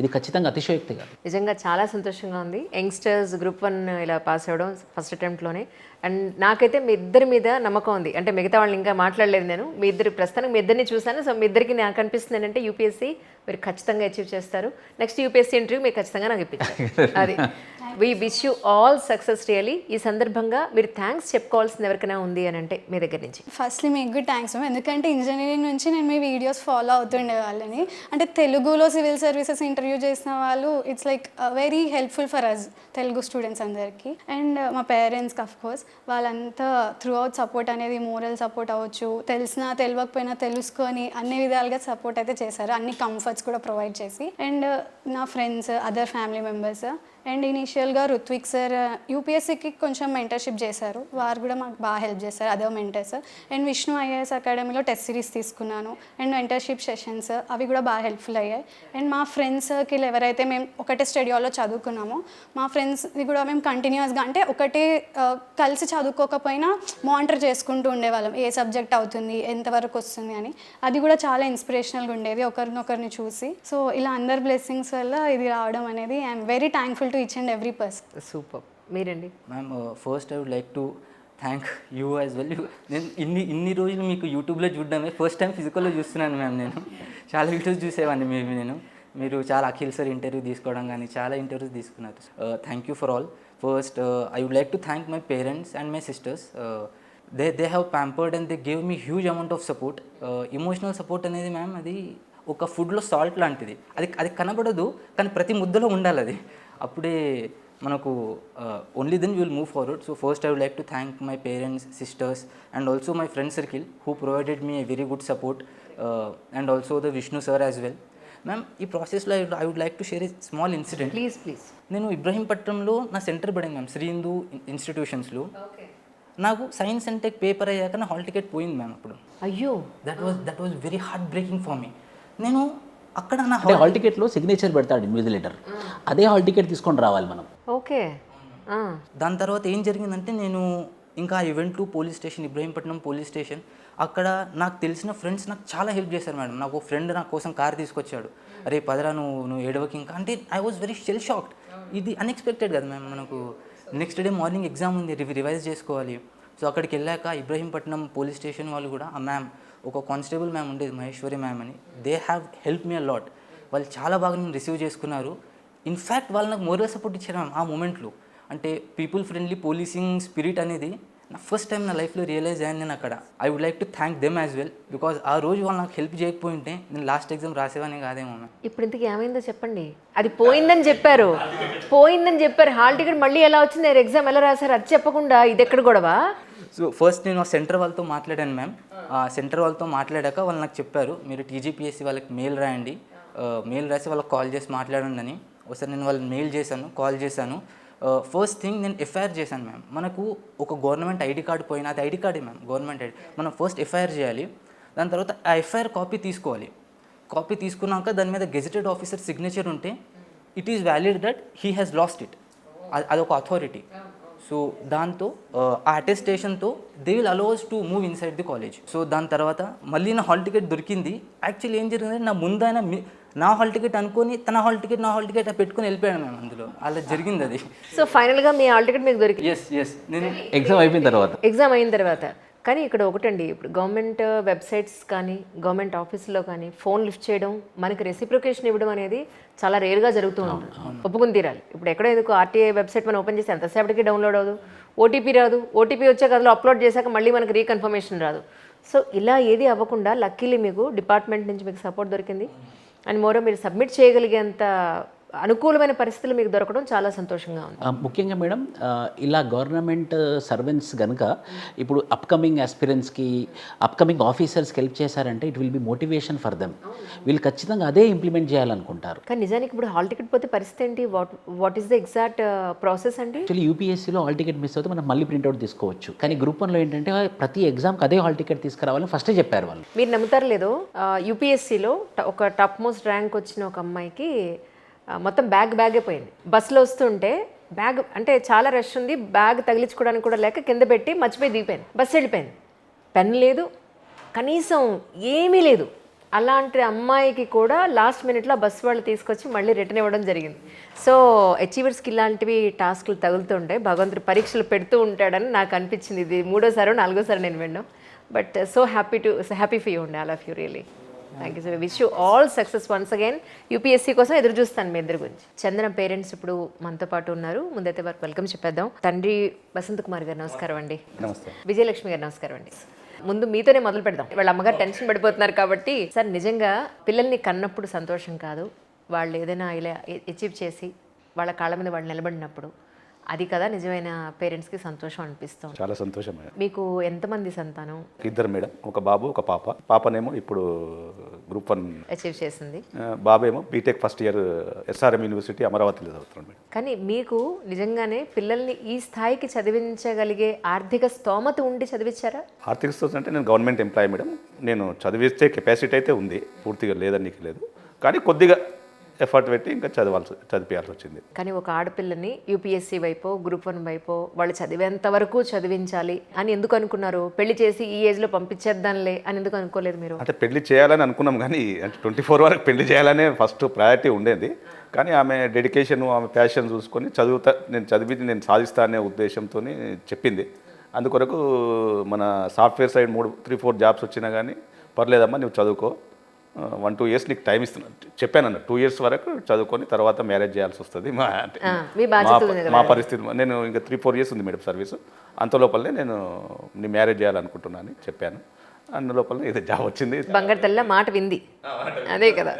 ఇది ఖచ్చితంగా అతిశయోక్తి కాదు. నిజంగా చాలా సంతోషంగా ఉంది. యంగ్స్టర్స్ గ్రూప్ 1 ఇలా పాస్ అవ్వడం ఫస్ట్ అటెంప్ట్లోనే. అండ్ నాకైతే మీ ఇద్దరి మీద నమ్మకం ఉంది. అంటే మిగతా వాళ్ళని ఇంకా మాట్లాడలేదు నేను, మీ ఇద్దరు ప్రస్తుతానికి మీ ఇద్దరిని చూశాను. సో మీ ఇద్దరికి నాకు అనిపిస్తుంది ఏంటంటే యూపీఎస్సీ మీరు ఖచ్చితంగా అచీవ్ చేస్తారు. నెక్స్ట్ యూపీఎస్సీ ఇంటర్వ్యూ మీరు ఖచ్చితంగా నాకు ఇప్పించారు. అది we wish you all success really. ఈ సందర్భంగా మీరు థ్యాంక్స్ చెప్పుకోవాల్సింది ఎవరికైనా ఉంది అని అంటే మీ దగ్గర నుంచి. ఫస్ట్లీ మీకు కూడా థ్యాంక్స్ మ్యామ్, ఎందుకంటే ఇంజనీరింగ్ నుంచి నేను మీ వీడియోస్ ఫాలో అవుతుండే వాళ్ళని. అంటే తెలుగులో సివిల్ సర్వీసెస్ ఇంటర్వ్యూ చేసిన వాళ్ళు it's like very helpful for us Telugu students అందరికీ. అండ్ మా పేరెంట్స్కి అఫ్ కోర్స్ వాళ్ళంతా త్రూ అవుట్ సపోర్ట్ అనేది, మోరల్ సపోర్ట్ అవ్వచ్చు, తెలిసినా తెలియకపోయినా తెలుసుకొని అన్ని విధాలుగా సపోర్ట్ అయితే చేశారు, అన్ని కంఫర్ట్స్ కూడా ప్రొవైడ్ చేసి. అండ్ నా friends, other family members, and ఇనీషియల్గా రుత్విక్ సార్ యూపీఎస్సీకి కొంచెం మెంటర్షిప్ చేశారు, వారు కూడా మాకు బాగా హెల్ప్ చేశారు, other mentors. And Vishnu IAS అకాడమీలో టెస్ట్ సిరీస్ తీసుకున్నాను అండ్ మెంటర్షిప్ సెషన్స్, అవి కూడా బాగా హెల్ప్ఫుల్ అయ్యాయి. అండ్ మా ఫ్రెండ్స్ సర్కిల్ ఎవరైతే మేము ఒకటే స్టడీ హాల్లో చదువుకున్నామో మా ఫ్రెండ్స్ది కూడా మేము కంటిన్యూస్గా, అంటే ఒకటే కలిసి చదువుకోకపోయినా మానిటర్ చేసుకుంటూ ఉండేవాళ్ళం, ఏ సబ్జెక్ట్ అవుతుంది, ఎంతవరకు వస్తుంది అని. అది కూడా చాలా ఇన్స్పిరేషనల్గా ఉండేది ఒకరినొకరిని చూసి. సో ఇలా అందరి బ్లెస్సింగ్స్ వల్ల ఇది రావడం అనేది I'm very thankful to each and every person. Super. మీరండి? Ma'am first I would like to thank you as well. నేను ఇన్ని రోజులు మీకు యూట్యూబ్లో చూడడమే ఫస్ట్ టైం ఫిజికల్లో చూస్తున్నాను మ్యామ్. నేను చాలా వీడియోస్ చూసేవాడిని మీరు చాలా అఖిల్ సార్ ఇంటర్వ్యూ తీసుకోవడం కానీ చాలా ఇంటర్వ్యూస్ తీసుకున్నారు. Thank you for all. First I would like to thank my parents and my sisters. They have pampered and they gave me huge amount of support. Emotional support అనేది ma'am అది ఒక ఫుడ్లో salt లాంటిది, అది కనబడదు కానీ ప్రతి ముద్దలో ఉండాలి అది, అప్పుడే మనకు only then will move forward. So first I would like to thank my parents, sisters and also my friend circle who provided me a very good support and also the Vishnu sir as well. Ma'am ఈ ప్రాసెస్లో I would like to share a small incident. Please. నేను ఇబ్రహీంపట్నంలో నా centre పడింది ma'am, Shri Hindu ఇన్స్టిట్యూషన్స్లో. నాకు science and tech paper అయ్యాక నా hall ticket పోయింది మ్యామ్ అప్పుడు. అయ్యో, that was very heart breaking for me. నేను అక్కడ నా అంటే హాల్ టికెట్లో సిగ్నేచర్ పెడతాడు ఇన్విజిలేటర్, అదే హాల్ టికెట్ తీసుకొని రావాలి మనం. ఓకే. దాని తర్వాత ఏం జరిగిందంటే నేను ఇంకా event to police station, Ibrahimpatnam police station. అక్కడ నాకు తెలిసిన ఫ్రెండ్స్ నాకు చాలా హెల్ప్ చేశారు మేడం. నాకు ఒక ఫ్రెండ్ నా కోసం కార్ తీసుకొచ్చాడు. అరే పదరా నువ్వు ఏడవకి ఇంకా అంటే I was very shell shocked. ఇది అన్ఎక్స్పెక్టెడ్ కదా మ్యామ్. మనకు నెక్స్ట్ డే మార్నింగ్ ఎగ్జామ్ ఉంది, రివైజ్ చేసుకోవాలి. సో అక్కడికి వెళ్ళాక ఇబ్రహీంపట్నం పోలీస్ స్టేషన్ వాళ్ళు కూడా ఆ మ్యామ్, ఒక కానిస్టేబుల్ మ్యామ్ ఉండేది మహేశ్వరి మ్యామ్ అని, they have help me a lot. వాళ్ళు చాలా బాగా నేను రిసీవ్ చేసుకున్నారు. ఇన్ఫ్యాక్ట్ వాళ్ళు నాకు మోరల్ సపోర్ట్ ఇచ్చారు మ్యామ్ ఆ మూమెంట్లో. అంటే పీపుల్ ఫ్రెండ్లీ పోలీసింగ్ స్పిరిట్ అనేది నా ఫస్ట్ టైం నా లైఫ్లో రియలైజ్ అయ్యాను నేను అక్కడ. I would like to thank them as well, because ఆ రోజు వాళ్ళు నాకు హెల్ప్ చేయకపోయింటే నేను లాస్ట్ ఎగ్జామ్ రాసేవానే కాదేమో మ్యామ్. ఇప్పుడు ఇంతకు ఏమైందో చెప్పండి. అది పోయిందని చెప్పారు, హాల్ టికెట్ మళ్ళీ ఎలా వచ్చింది, ఎగ్జామ్ ఎలా రాశారు, అది చెప్పకుండా ఇది ఎక్కడ గొడవ? సో ఫస్ట్ నేను ఆ సెంటర్ వాళ్ళతో మాట్లాడాను మ్యామ్. ఆ సెంటర్ వాళ్ళతో మాట్లాడాక వాళ్ళు నాకు చెప్పారు, మీరు టీజీపీఎస్సీ వాళ్ళకి మెయిల్ రాయండి, మెయిల్ రాసి వాళ్ళకి కాల్ చేసి మాట్లాడండి అని. ఒకసారి నేను వాళ్ళని మెయిల్ చేశాను, కాల్ చేశాను. ఫస్ట్ థింగ్ నేను ఎఫ్ఐఆర్ చేశాను మ్యామ్. మనకు ఒక గవర్నమెంట్ ఐడి కార్డు పోయినా, అది ఐడి కార్డే మ్యామ్, గవర్నమెంట్ ఐడి. మనం ఫస్ట్ ఎఫ్ఐఆర్ చేయాలి, దాని తర్వాత ఆ ఎఫ్ఐఆర్ కాపీ తీసుకోవాలి. కాపీ తీసుకున్నాక దాని మీద గెజిటెడ్ ఆఫీసర్ సిగ్నేచర్ ఉంటే it is valid that he has lost it, అదొక అథారిటీ. సో దాంతో ఆ అటెస్టేషన్తో they will allows to move inside the college. So దాని తర్వాత మళ్ళీ నా హాల్ టికెట్ దొరికింది. యాక్చువల్లీ ఏం జరిగిందంటే నా ముందు ఆయన నా హాల్ టికెట్ అనుకొని తన హాల్ టికెట్ నా హాల్ టికెట్ పెట్టుకొని వెళ్ళిపోయాను మేము, అందులో అలా జరిగింది అది. సో ఫైనల్గా మీ హాల్ టికెట్ మీకు దొరికింది. ఎస్ నేను ఎగ్జామ్ అయిపోయిన తర్వాత. కానీ ఇక్కడ ఒకటండి, ఇప్పుడు గవర్నమెంట్ వెబ్సైట్స్ కానీ గవర్నమెంట్ ఆఫీసులో కానీ ఫోన్ లిఫ్ట్ చేయడం, మనకి రెసిప్రికేషన్ ఇవ్వడం అనేది చాలా రేర్గా జరుగుతూ ఉంటుంది, ఒప్పుకుని తీరాలి. ఇప్పుడు ఎక్కడో ఎందుకు ఆర్టీఐ వెబ్సైట్ మనం ఓపెన్ చేసి ఎంతసేపటికి డౌన్లోడ్ అవ్వదు, ఓటీపీ రాదు, ఓటీపీ వచ్చాక అందులో అప్లోడ్ చేశాక మళ్ళీ మనకి రీకన్ఫర్మేషన్ రాదు. సో ఇలా ఏది అవ్వకుండా లక్కీలీ మీకు డిపార్ట్మెంట్ నుంచి మీకు సపోర్ట్ దొరికింది. అండ్ మోరో మీరు సబ్మిట్ చేయగలిగేంత అనుకూలమైన పరిస్థితులు మీకు దొరకడం చాలా సంతోషంగా ఉంది. ముఖ్యంగా మేడం, ఇలా గవర్నమెంట్ సర్వెంట్స్ కనుక ఇప్పుడు అప్కమింగ్ ఆస్పిరెంట్స్కి, అప్కమింగ్ ఆఫీసర్స్కి హెల్ప్ చేశారంటే it will be motivation for them. వీళ్ళు ఖచ్చితంగా అదే ఇంప్లిమెంట్ చేయాలనుకుంటారు. కానీ నిజానికి ఇప్పుడు హాల్ టికెట్ పోతే పరిస్థితి ఏంటి, what is the exact process అండి? యాక్చువల్లీ యూపీఎస్సీలో హాల్ టికెట్ మిస్ అవుతే మనం మళ్ళీ ప్రింట్అవుట్ తీసుకోవచ్చు, కానీ గ్రూప్ 1లో ఏంటంటే ప్రతి ఎగ్జామ్కి అదే హాల్ టికెట్ తీసుకురావాలని ఫస్టే చెప్పారు వాళ్ళు. మీరు నమ్ముతారు లేదో, యూపీఎస్సీలో ఒక టాప్ మోస్ట్ ర్యాంక్ వచ్చిన ఒక అమ్మాయికి మొత్తం బ్యాగే పోయింది. బస్సులో వస్తుంటే బ్యాగ్ అంటే చాలా రష్ ఉంది, బ్యాగ్ తగిలించుకోవడానికి కూడా లేక కింద పెట్టి మర్చిపోయి దిగిపోయింది, బస్సు వెళ్ళిపోయింది. పెన్ లేదు, కనీసం ఏమీ లేదు. అలాంటి అమ్మాయికి కూడా లాస్ట్ మినిట్లో బస్సు వాళ్ళు తీసుకొచ్చి మళ్ళీ రిటర్న్ ఇవ్వడం జరిగింది. సో అచీవర్స్కి ఇలాంటివి టాస్క్లు తగులుతుంటాయి, భగవంతుడు పరీక్షలు పెడుతూ ఉంటాడని నాకు అనిపించింది. ఇది 3వ సారో 4వ సారి నేను విన్నాం. But so happy for you అండి, all of you really. Thank you. So wish you all success once again. UPSC కోసం ఎదురు చూస్తాను మీ ఇద్దరి గురించి. చందన పేరెంట్స్ ఇప్పుడు మనతో పాటు ఉన్నారు. ముందైతే వారికి వెల్కమ్ చెప్పేద్దాం. తండ్రి వసంత్ కుమార్ గారు నమస్కారం అండి. నమస్తే. విజయలక్ష్మి గారు నమస్కారం అండి. ముందు మీతోనే మొదలు పెడదాం. వాళ్ళ అమ్మగారు టెన్షన్ పడిపోతున్నారు కాబట్టి. సార్, నిజంగా పిల్లల్ని కన్నప్పుడు సంతోషం కాదు, వాళ్ళు ఏదైనా ఇలా అచీవ్ చేసి వాళ్ళ కాళ్ళ మీద వాళ్ళు నిలబడినప్పుడు అది కదా నిజమైన పేరెంట్స్కి సంతోషం అనిపిస్తుంది. చాలా సంతోషం. మీకు ఎంతమంది సంతానం? 2 మేడం, ఒక బాబు ఒక పాప. పాపనేమో ఇప్పుడు గ్రూప్ 1 అచీవ్ చేసింది, బాబేమో B Tech first year SRM university అమరావతిలో చదువుతున్నాడు మేడం. కానీ మీకు నిజంగానే పిల్లల్ని ఈ స్థాయికి చదివించగలిగే ఆర్థిక స్తోమత ఉండి చదివించారా? ఆర్థిక స్థితి అంటే నేను గవర్నమెంట్ ఎంప్లాయీ మేడం. నేను చదివిస్తే కెపాసిటీ అయితే ఉంది, పూర్తిగా లేదని లేదు, కానీ కొద్దిగా ఎఫర్ట్ పెట్టి ఇంకా చదివించాల్సి వచ్చింది. కానీ ఒక ఆడపిల్లని యూపీఎస్సీ వైపో గ్రూప్ 1 వైపో వాళ్ళు చదివేంత వరకు చదివించాలి అని ఎందుకు అనుకున్నారు? పెళ్లి చేసి ఈ ఏజ్లో పంపించేద్దాంలే అని ఎందుకు అనుకోలేదు మీరు? అంటే పెళ్లి చేయాలని అనుకున్నాం, కానీ అంటే 24 వరకు పెళ్లి చేయాలనే ఫస్ట్ ప్రయారిటీ ఉండేది. కానీ ఆమె డెడికేషన్, ఆమె ప్యాషన్ చూసుకొని నేను సాధిస్తా అనే ఉద్దేశంతో చెప్పింది. అందుకొరకు మన సాఫ్ట్వేర్ సైడ్ 3-4 జాబ్స్ వచ్చినా కానీ పర్లేదమ్మా, నువ్వు చదువుకో, 1-2 years నీకు టైం ఇస్తున్నాను చెప్పాను. 2 years వరకు చదువుకొని తర్వాత మ్యారేజ్ చేయాల్సి వస్తుంది. మా పరిస్థితి, నేను ఇంకా 3-4 years ఉంది మేడం సర్వీసు, అంత లోపలనే నేను నీ మ్యారేజ్ చేయాలనుకుంటున్నాను చెప్పాను. అందులోపల ఇది జాబ్ వచ్చింది. బంగారు తల్లి మాట వింది, అదే కదా.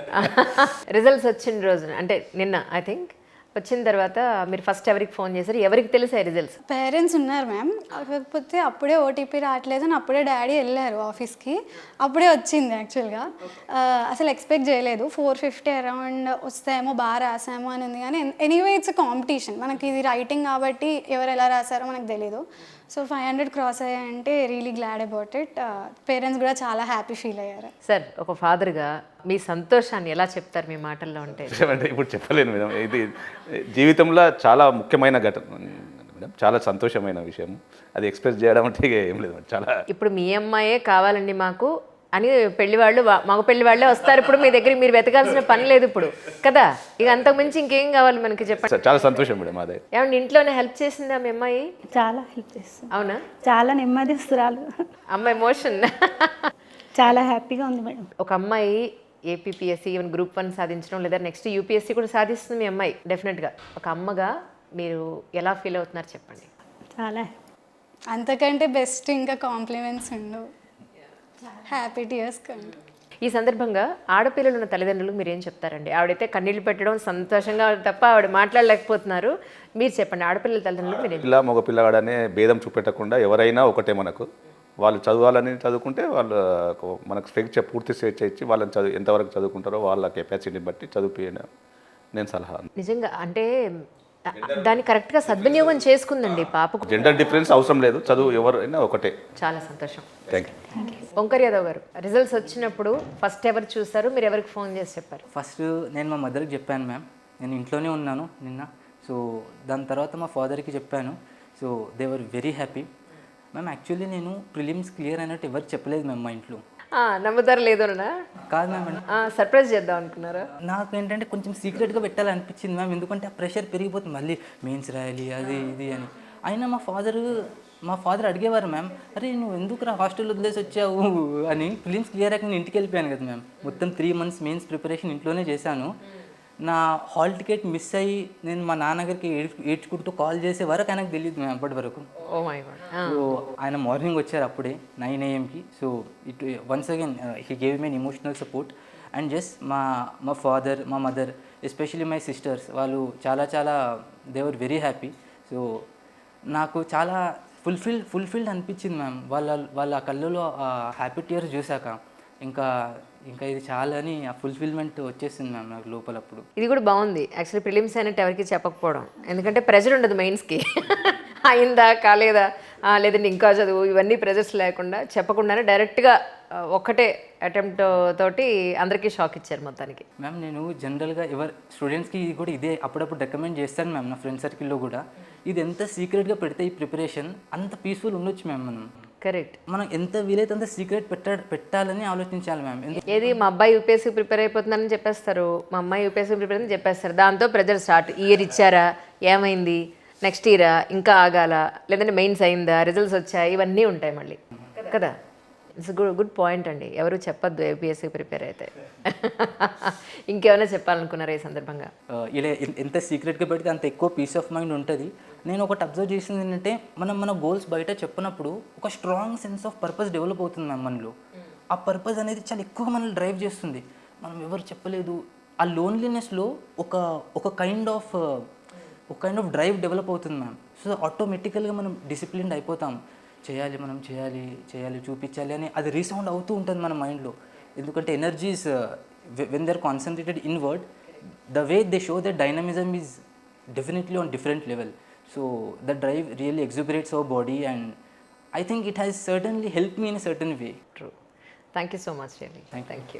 రిజల్ట్స్ వచ్చిన రోజు అంటే నిన్న ఐ థింక్ వచ్చిన తర్వాత మీరు ఫస్ట్ ఎవరికి ఫోన్ చేశారు? ఎవరికి తెలిసాయి రిజల్ట్స్? పేరెంట్స్ ఉన్నారు మ్యామ్, కాకపోతే అప్పుడే ఓటీపీ రావట్లేదు అని అప్పుడే డాడీ వెళ్ళారు ఆఫీస్కి, అప్పుడే వచ్చింది. యాక్చువల్గా అసలు ఎక్స్పెక్ట్ చేయలేదు, 450 అరౌండ్ వస్తాయేమో, బాగా రాసామో అని ఉంది. కానీ ఎనీవే ఇట్స్ కాంపిటీషన్, మనకి ఇది రైటింగ్ కాబట్టి ఎవరు ఎలా రాసారో మనకు తెలీదు. సో 500 క్రాస్ అయ్యాయంటే really glad about it. Parents కూడా చాలా హ్యాపీ ఫీల్ అయ్యారు. సార్ ఒక ఫాదర్గా మీ సంతోషాన్ని ఎలా చెప్తారు మీ మాటల్లో ఉంటే? అంటే ఇప్పుడు చెప్పలేను మేడం, ఇది జీవితంలో చాలా ముఖ్యమైన ఘటన మేడం, చాలా సంతోషమైన విషయం. అది ఎక్స్ప్రెస్ చేయడం అంటే ఇక ఏం లేదు మేడం, చాలా. ఇప్పుడు మీ అమ్మాయే కావాలండి మాకు అని పెళ్లివాళ్ళు మగ పెళ్లి వాళ్ళే వస్తారు ఇప్పుడు మీ దగ్గర, మీరు వెతకాల్సిన పని లేదు ఇప్పుడు కదా. ఇక అంతకుమించి ఇంకేం కావాలి మనకి చెప్పండి. చాలా సంతోషం మేడం. అదే ఏమంటే ఇంట్లోనే హెల్ప్ చేసిందా మీ అమ్మాయి? చాలా హెల్ప్ చేస్తుంది. అవునా? చాలా నెమ్మదిస్తురాలు. అమ్మాయి ఎమోషన్ చాలా హ్యాపీగా ఉంది మేడం. ఒక అమ్మాయి ఏపీపీఎస్సీ ఈవెన్ గ్రూప్ 1 సాధించడం లేదా నెక్స్ట్ యూపీఎస్సీ కూడా సాధిస్తుంది మీ అమ్మాయి డెఫినెట్గా. ఒక అమ్మగా మీరు ఎలా ఫీల్ అవుతున్నారు చెప్పండి? చాలా అంతకంటే బెస్ట్ ఇంకా కాంప్లిమెంట్స్ ఉండవు. హ్యాపీ టీయర్స్ కంటే. ఈ సందర్భంగా ఆడపిల్లలు ఉన్న తల్లిదండ్రులకు మీరు ఏం చెప్తారండి? ఆవిడైతే కన్నీళ్ళు పెట్టడం సంతోషంగా తప్ప ఆవిడ మాట్లాడలేకపోతున్నారు. మీరు చెప్పండి, ఆడపిల్లల తల్లిదండ్రులకు మీరు పిల్ల మగ పిల్లగాడనే భేదం చూపెట్టకుండా ఎవరైనా ఒకటే మనకు. వాళ్ళు చదవాలని చదువుకుంటే వాళ్ళు మనకు పూర్తి స్వేచ్ఛ ఇచ్చి వాళ్ళని ఎంతవరకు చదువుకుంటారో వాళ్ళ కెపాసిటీని బట్టి చదివిపోయిన నేను సలహా. నిజంగా అంటే దాన్ని కరెక్ట్గా సద్వినియోగం చేసుకుందండి పాపకు. జెండర్ డిఫరెన్స్ అవసరం లేదు, చదువు ఎవరైనా ఒకటే. చాలా సంతోషం. Thank you. ఓంకర్ యాదవ్ గారు, రిజల్ట్స్ వచ్చినప్పుడు ఫస్ట్ ఎవరు చూస్తారు, మీరు ఎవరికి ఫోన్ చేసి చెప్పారు? ఫస్ట్ నేను మా మదర్కి చెప్పాను మ్యామ్, నేను ఇంట్లోనే ఉన్నాను నిన్న. సో దాని తర్వాత మా ఫాదర్కి చెప్పాను. So they were very happy ma'am. Actually నేను ప్రిలిమ్స్ క్లియర్ అయినట్టు ఎవరికి చెప్పలేదు మ్యామ్ మా ఇంట్లో. నమ్ముతారు లేదోనా? కాదు మ్యామ్, సర్ప్రైజ్ చేద్దాం అనుకున్నారా? నాకు ఏంటంటే కొంచెం సీక్రెట్గా పెట్టాలనిపించింది మ్యామ్, ఎందుకంటే ఆ ప్రెషర్ పెరిగిపోతుంది, మళ్ళీ మెయిన్స్ రాయాలి అది ఇది అని. అయినా మా ఫాదర్ అడిగేవారు మ్యామ్, అరే నువ్వు ఎందుకు హాస్టల్ వదిలేసి వచ్చావు అని. ఫిలిమ్స్ క్లియర్ అయ్యాక నేను ఇంటికి వెళ్ళిపోయాను కదా మ్యామ్. మొత్తం 3 months మెయిన్స్ ప్రిపరేషన్ ఇంట్లోనే చేశాను. నా హాల్ టికెట్ మిస్ అయ్యి నేను మా నాన్నగారికి ఏడ్చుకుంటూ కాల్ చేసే వరకు ఆయనకు తెలియదు మ్యామ్ అప్పటి వరకు. Oh my god. సో ఆయన మార్నింగ్ వచ్చారు అప్పుడే 9 AM. So it once again he gave me emotional support. And just మా ఫాదర్, మా మదర్, ఎస్పెషలీ మై సిస్టర్స్, వాళ్ళు చాలా they were very happy. So నాకు చాలా ఫుల్ఫిల్డ్ అనిపించింది మ్యామ్. వాళ్ళ కళ్ళలో హ్యాపీ టీయర్స్ చూశాక ఇంకా ఇది చాలా అని ఆ ఫుల్ఫిల్మెంట్ వచ్చేసింది మ్యామ్ నాకు లోపలప్పుడు. ఇది కూడా బాగుంది యాక్చువల్లీ, ప్రిలిమ్స్ అయినట్టు ఎవరికి చెప్పకపోవడం. ఎందుకంటే ప్రెజర్ ఉండదు మెయిన్స్కి. అయిందా కాలేదా లేదంటే ఇంకా చదువు ఇవన్నీ ప్రెజర్స్ లేకుండా చెప్పకుండానే డైరెక్ట్గా ఒక్కటే అటెంప్ట్ తోటి అందరికీ షాక్ ఇచ్చారు మొత్తానికి. మ్యామ్ నేను జనరల్గా స్టూడెంట్స్కి కూడా ఇదే అప్పుడప్పుడు రికమెండ్ చేస్తాను మ్యామ్. నా ఫ్రెండ్ సర్కిల్లో కూడా ఇది ఎంత సీక్రెట్గా పెడితే ఈ ప్రిపరేషన్ అంత పీస్ఫుల్ ఉండొచ్చు మ్యామ్. కరెక్ట్. మనం ఎంత వీలైతే అంత సీక్రెట్ పెట్టాలని ఆలోచించాలి మ్యామ్. ఏది మా అబ్బాయి యూపీఎస్సీ ప్రిపేర్ అయిపోతుందని చెప్పేస్తారు, మా అమ్మాయి యూపీఎస్సీ ప్రిపేర్ అని చెప్పేస్తారు. దాంతో ప్రెజర్ స్టార్ట్. ఇయర్ ఇచ్చారా, ఏమైంది, నెక్స్ట్ ఇయరా, ఇంకా ఆగాల, లేదంటే మెయిన్స్ అయిందా, రిజల్ట్స్ వచ్చాయి, ఇవన్నీ ఉంటాయి మళ్ళీ కదా. ఇట్స్ గుడ్ పాయింట్ అండి. ఎవరు చెప్పొద్దు యూపీఎస్సీ ప్రిపేర్ అయితే. ఇంకేమైనా చెప్పాలనుకున్నారా ఈ సందర్భంగా? ఇలా ఎంత సీక్రెట్గా పెడితే అంత ఎక్కువ పీస్ ఆఫ్ మైండ్ ఉంటుంది. నేను ఒకటి అబ్జర్వ్ చేసింది ఏంటంటే మన గోల్స్ బయట చెప్పినప్పుడు ఒక strong sense of purpose develop అవుతుంది మ్యామ్ మనలో. ఆ పర్పస్ అనేది చాలా ఎక్కువ మనల్ని డ్రైవ్ చేస్తుంది. మనం ఎవరు చెప్పలేదు ఆ లోన్లీనెస్లో ఒక కైండ్ ఆఫ్ డ్రైవ్ డెవలప్ అవుతుంది మ్యామ్. సో ఆటోమేటికల్గా మనం డిసిప్లిన్డ్ అయిపోతాం. మనం చేయాలి చూపించాలి అని అది రీసౌండ్ అవుతూ ఉంటుంది మన మైండ్లో. ఎందుకంటే energies when they are concentrated inward, the way they show that dynamism is definitely on different level. So the drive really exuberates our body, and I think it has certainly helped me in a certain way. True. Thank you so much, Shelly. Thank you.